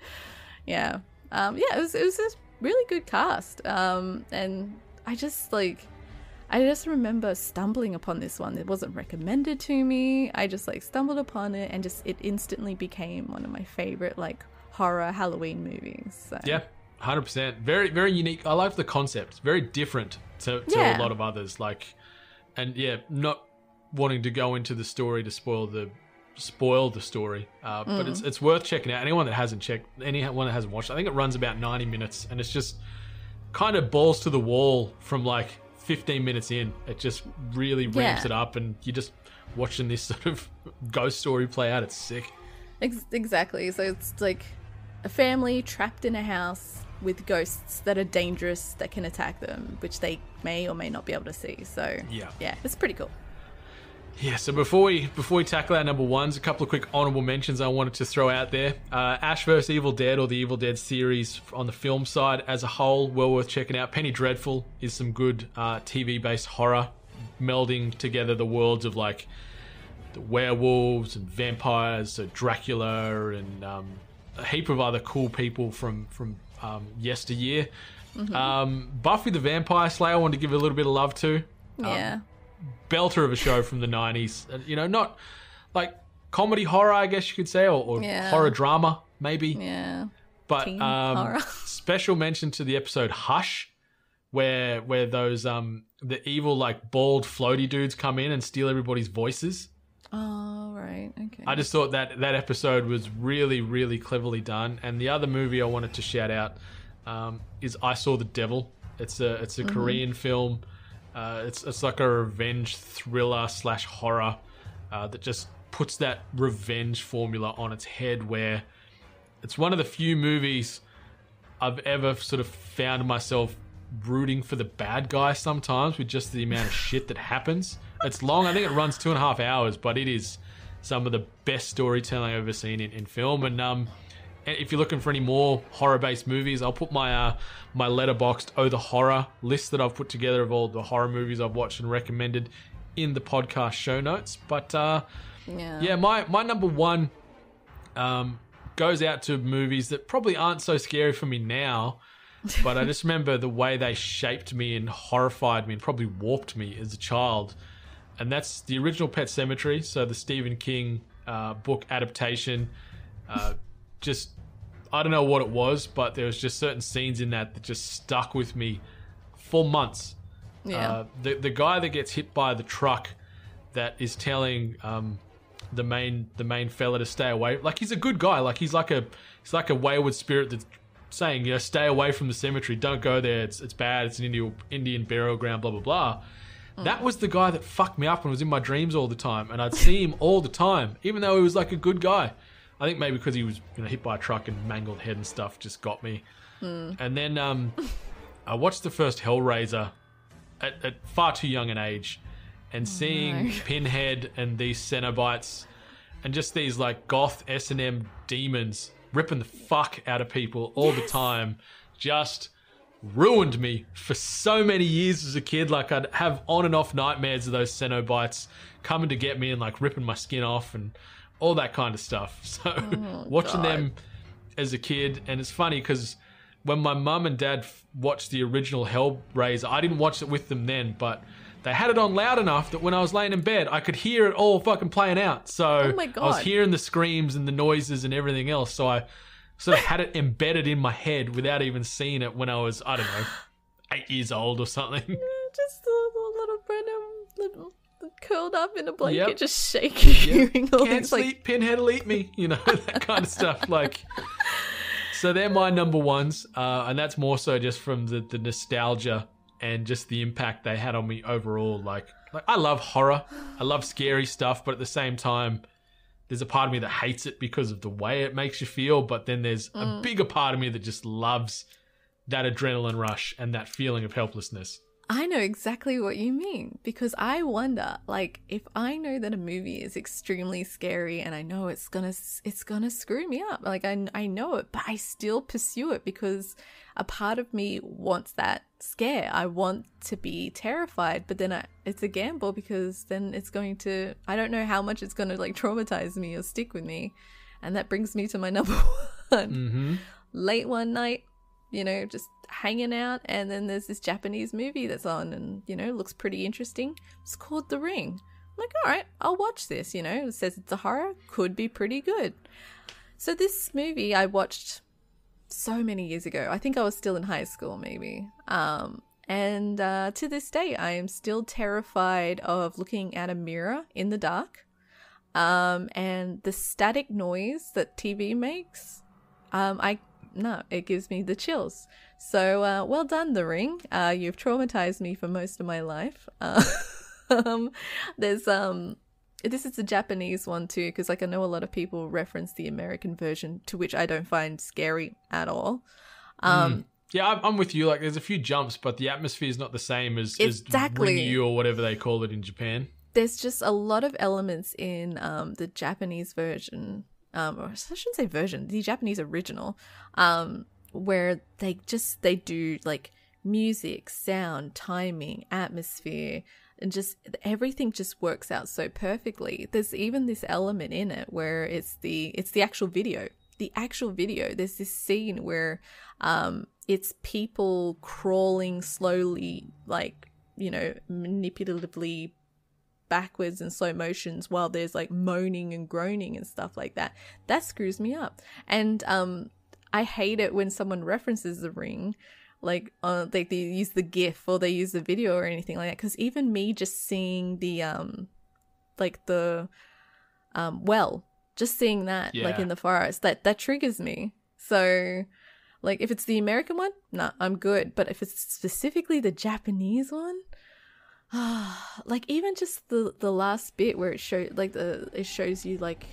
It was a really good cast. And I just remember stumbling upon this one. It wasn't recommended to me. I just like stumbled upon it, and it instantly became one of my favorite like horror Halloween movies. So. Yeah, 100%. Very, very unique. I like the concept. It's very different to a lot of others. Like, and not wanting to go into the story to spoil the story, but it's worth checking out. Anyone that hasn't watched, I think it runs about 90 minutes, and it's just kind of balls to the wall from like 15 minutes in. It just really ramps it up, and you're just watching this sort of ghost story play out. It's sick. Exactly. So it's like a family trapped in a house with ghosts that are dangerous, that can attack them, which they may or may not be able to see. So yeah, it's pretty cool. Yeah, so before we tackle our number ones, a couple of quick honourable mentions I wanted to throw out there. Ash vs. Evil Dead, or the Evil Dead series on the film side as a whole, well worth checking out. Penny Dreadful is some good TV-based horror, melding together the worlds of like the werewolves and vampires, so Dracula and a heap of other cool people from yesteryear. Buffy the Vampire Slayer I wanted to give a little bit of love to. Yeah. Belter of a show from the 90s. You know, not like comedy horror, I guess you could say, or horror drama, maybe. Yeah. But special mention to the episode Hush, where those the evil like bald floaty dudes come in and steal everybody's voices. Oh, right. Okay. I just thought that episode was really, really cleverly done. And the other movie I wanted to shout out is I Saw the Devil. It's a Korean film. It's like a revenge thriller / horror that just puts that revenge formula on its head, where it's one of the few movies I've ever sort of found myself rooting for the bad guy sometimes, with just the amount of shit that happens. It's long. I think it runs 2.5 hours, but it is some of the best storytelling I've ever seen in film. And if you're looking for any more horror-based movies, I'll put my my letterboxed Oh the Horror list that I've put together of all the horror movies I've watched and recommended in the podcast show notes. But my number one goes out to movies that probably aren't so scary for me now, but I just remember the way they shaped me and horrified me and probably warped me as a child. And that's the original Pet Sematary, so the Stephen King book adaptation. Just, I don't know what it was, but there was just certain scenes in that just stuck with me for months. Yeah. The guy that gets hit by the truck that is telling the main fella to stay away. Like, he's a good guy. Like, he's like a wayward spirit that's saying, you know, stay away from the cemetery. Don't go there. It's bad. It's an Indian burial ground. Blah blah blah. That was the guy that fucked me up and was in my dreams all the time, and I'd see him all the time, even though he was like a good guy. I think maybe because he was, you know, hit by a truck and mangled head and stuff just got me. And then I watched the first Hellraiser at far too young an age, and seeing Pinhead and these Cenobites and just these like goth S&M demons ripping the fuck out of people all the time just ruined me for so many years as a kid. Like, I'd have on and off nightmares of those Cenobites coming to get me and like ripping my skin off and all that kind of stuff. So watching them as a kid, and it's funny because when my mum and dad watched the original Hellraiser, I didn't watch it with them then, but they had it on loud enough that when I was laying in bed, I could hear it all fucking playing out. So I was hearing the screams and the noises and everything else. So I sort of had it embedded in my head without even seeing it when I was, I don't know, 8 years old or something. Just a little random curled up in a blanket, just shaking, hearing all Can't these sleep, like Pinhead will eat me, you know, that kind of stuff. Like, so they're my number ones, and that's more so just from the nostalgia and just the impact they had on me overall. Like I love horror, I love scary stuff, but at the same time, there's a part of me that hates it because of the way it makes you feel, but then there's a bigger part of me that just loves that adrenaline rush and that feeling of helplessness. I know exactly what you mean, because I wonder, like, if I know that a movie is extremely scary and I know it's gonna screw me up, like I know it, but I still pursue it because a part of me wants that scare. I want to be terrified, but then it's a gamble because then it's going to, I don't know how much it's going to like traumatize me or stick with me. And that brings me to my number one. Late one night, you know, just hanging out, and then there's this Japanese movie that's on and, you know, looks pretty interesting. It's called The Ring. I'm like, all right, I'll watch this, you know. It says it's a horror, could be pretty good. So this movie I watched so many years ago. I think I was still in high school maybe. And to this day, I am still terrified of looking at a mirror in the dark. And the static noise that TV makes, it gives me the chills. So, well done, The Ring. You've traumatized me for most of my life. This is a Japanese one too, because like I know a lot of people reference the American version, to which I don't find scary at all. Yeah, I'm with you. Like, there's a few jumps, but the atmosphere is not the same as Ringu or whatever they call it in Japan. There's just a lot of elements in the Japanese version, or I shouldn't say version, the Japanese original, where they do like music, sound, timing, atmosphere, and just everything just works out so perfectly. There's even this element in it where it's the actual video. The actual video. There's this scene where it's people crawling slowly, like, you know, manipulatively backwards in slow motions while there's like moaning and groaning and stuff like that. That screws me up. And I hate it when someone references The Ring, like they use the GIF or they use the video or anything like that. Because even me just seeing the well, just seeing that like in the forest, that triggers me. So like if it's the American one, nah, I'm good. But if it's specifically the Japanese one, like even just the last bit where it shows you like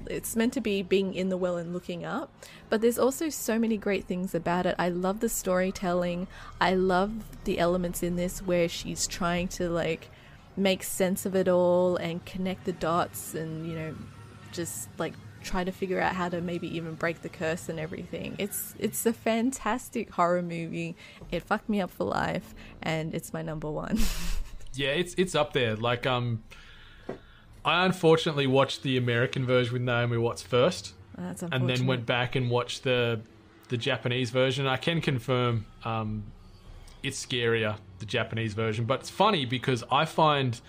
it's meant to be being in the well and looking up, but there's also so many great things about it. I love the storytelling. I love the elements in this where she's trying to like make sense of it all and connect the dots and, you know, just like try to figure out how to maybe even break the curse and everything. It's a fantastic horror movie. It fucked me up for life, and it's my number one. Yeah, it's up there. Like I unfortunately watched the American version with Naomi Watts first, that's and then went back and watched the Japanese version. I can confirm it's scarier, the Japanese version, but it's funny because I find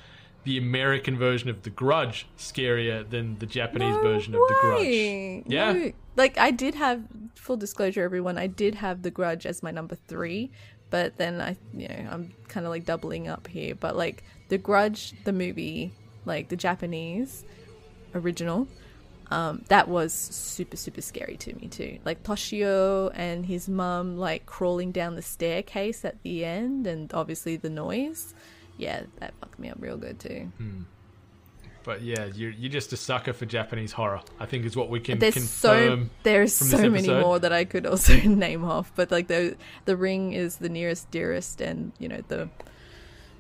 the American version of The Grudge scarier than the Japanese version of The Grudge. Yeah. No. Like I did have, full disclosure everyone, I did have The Grudge as my number 3, but then I'm kind of like doubling up here. But like The Grudge, the movie, like the Japanese original, that was super, super scary to me too. Like Toshio and his mum like crawling down the staircase at the end, and obviously the noise. Yeah, that fucked me up real good too. But yeah, you're just a sucker for Japanese horror, I think is what we can confirm. There's so many more that I could also name off, but like the Ring is the nearest dearest, and you know the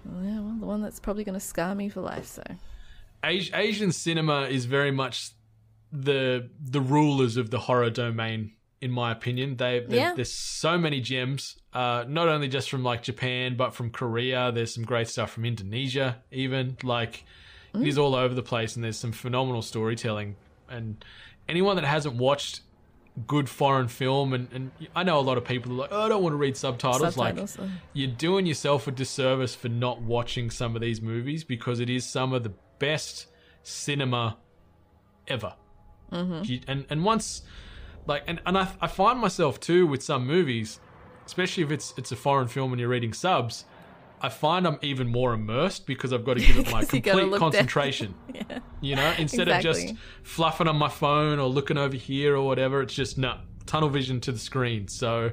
one that's probably going to scar me for life. So Asian cinema is very much the rulers of the horror domain, in my opinion. There's so many gems, not only just from like Japan, but from Korea. There's some great stuff from Indonesia, even. Like it is all over the place, and there's some phenomenal storytelling. And anyone that hasn't watched good foreign film, and I know a lot of people are like, oh, I don't want to read subtitles. Like you're doing yourself a disservice for not watching some of these movies, because it is some of the best cinema ever. And once, like, and I find myself too with some movies, especially if it's a foreign film and you're reading subs, I find I'm even more immersed because I've got to give it my complete concentration. Yeah. You know, instead of just fluffing on my phone or looking over here or whatever, it's just tunnel vision to the screen. So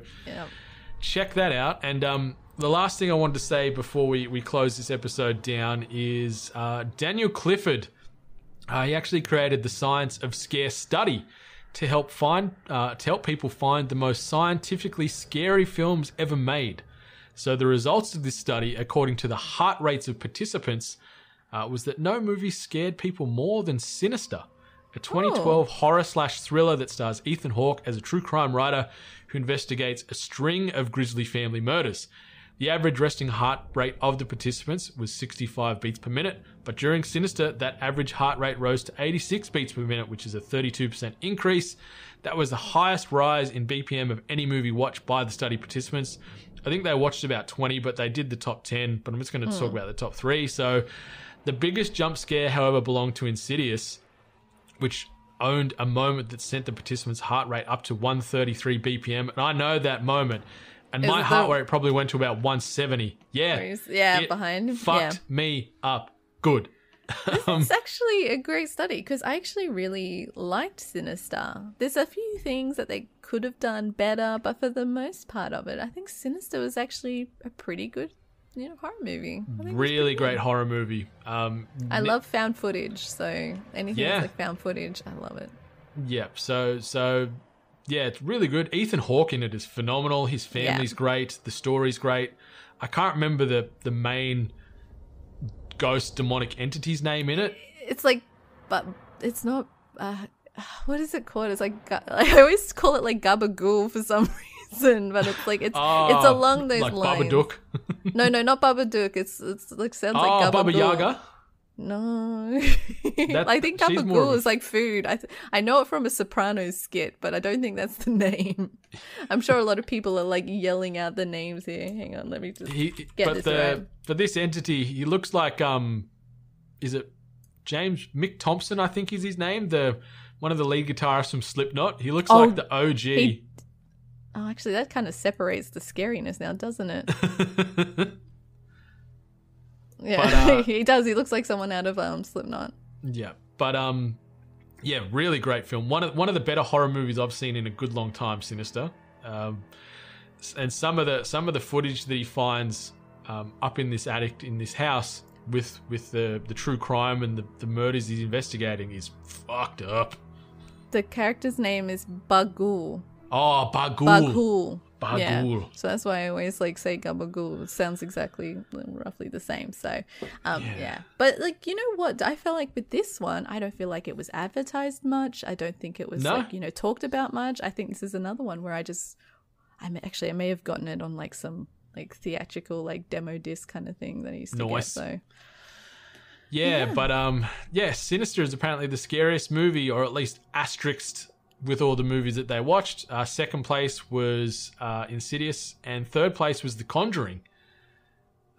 check that out. And the last thing I wanted to say before we close this episode down is Daniel Clifford. He actually created the Science of Scare study to help people find the most scientifically scary films ever made. So the results of this study, according to the heart rates of participants, was that no movie scared people more than Sinister, a 2012 horror/thriller that stars Ethan Hawke as a true crime writer who investigates a string of grisly family murders. The average resting heart rate of the participants was 65 beats per minute, but during Sinister, that average heart rate rose to 86 beats per minute, which is a 32% increase. That was the highest rise in BPM of any movie watched by the study participants. I think they watched about 20, but they did the top 10, but I'm just going to talk about the top 3. So the biggest jump scare, however, belonged to Insidious, which owned a moment that sent the participants' heart rate up to 133 BPM. And I know that moment. And my heart rate probably went to about 170. Yeah. Yeah, behind. Fucked me up good. It's actually a great study because I actually really liked Sinister. There's a few things that they could have done better, but for the most part of it, I think Sinister was actually a pretty good, horror movie. Really great horror movie. I love found footage, so anything that's like found footage, I love it. Yep. So yeah, it's really good. Ethan Hawke in it is phenomenal. His family's great. The story's great. I can't remember the main ghost demonic entity's name in it. It's like, but it's not. What is it called? It's like I always call it like Gabagool for some reason, but it's like it's along those like lines. Babadook. No, not Babadook. It's like sounds like Gabagool. Baba Yaga. No, I think Gabagool is like food. I know it from a Sopranos skit, but I don't think that's the name. I'm sure a lot of people are like yelling out the names here. Hang on, let me just get this right. For this entity, he looks like is it Mick Thompson? I think is his name. One of the lead guitarists from Slipknot. He looks like the OG. Actually, that kind of separates the scariness now, doesn't it? Yeah, but, he does. He looks like someone out of Slipknot. Yeah, but yeah, really great film. One of the better horror movies I've seen in a good long time. Sinister, and some of the footage that he finds up in this attic in this house with the true crime and the murders he's investigating is fucked up. The character's name is Bagul. Oh, Bagul. Bagul. Yeah. So that's why I always like say Gabagool. It sounds exactly roughly the same. So yeah. But like, you know what? I felt like with this one, I don't feel like it was advertised much. I don't think it was talked about much. I think this is another one where I may have gotten it on like some like theatrical like demo disc kind of thing that I used to get. So yeah, but Sinister is apparently the scariest movie, or at least asterisked with all the movies that they watched. Second place was Insidious, and third place was The Conjuring.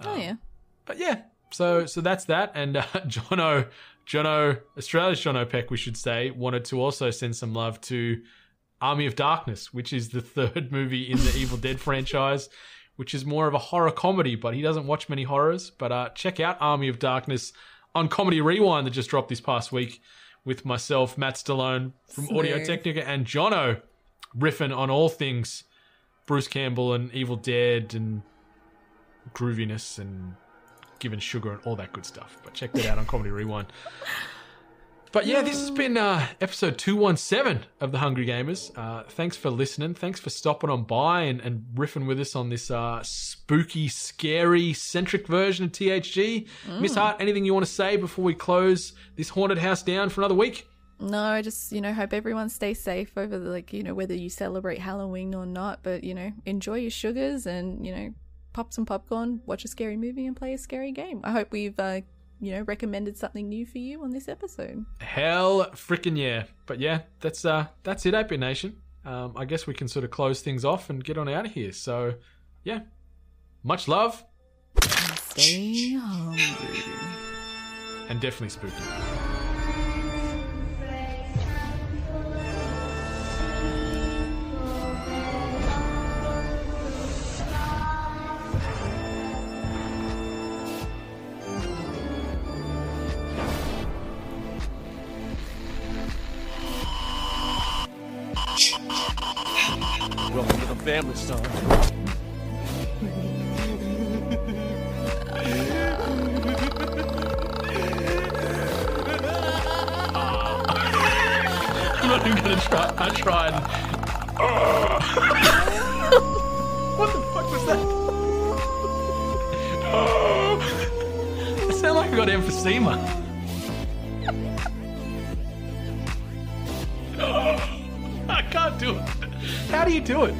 Yeah. But yeah, so that's that. And Jono, Australia's Jono Peck, we should say, wanted to also send some love to Army of Darkness, which is the third movie in the Evil Dead franchise, which is more of a horror comedy, but he doesn't watch many horrors. But check out Army of Darkness on Comedy Rewind that just dropped this past week, with myself, Matt Stallone from Audio Technica, and Jono riffing on all things Bruce Campbell and Evil Dead and grooviness and giving sugar and all that good stuff. But check that out on Comedy Rewind. But yeah, this has been episode 217 of The Hungry Gamers. Thanks for listening. Thanks for stopping on by and riffing with us on this spooky, scary, centric version of THG. Miss Hart, anything you want to say before we close this haunted house down for another week? No, I just, hope everyone stays safe over the, whether you celebrate Halloween or not. But, enjoy your sugars and, pop some popcorn, watch a scary movie and play a scary game. I hope we've recommended something new for you on this episode. Hell freaking yeah. But yeah, that's it, 8-Bit Nation. I guess we can sort of close things off and get on out of here. So, yeah. Much love. And stay hungry. And definitely spooky. Welcome to the family, son. I'm not even gonna try. I tried. What the fuck was that? I sound like I got emphysema. I can't do it. How do you do it?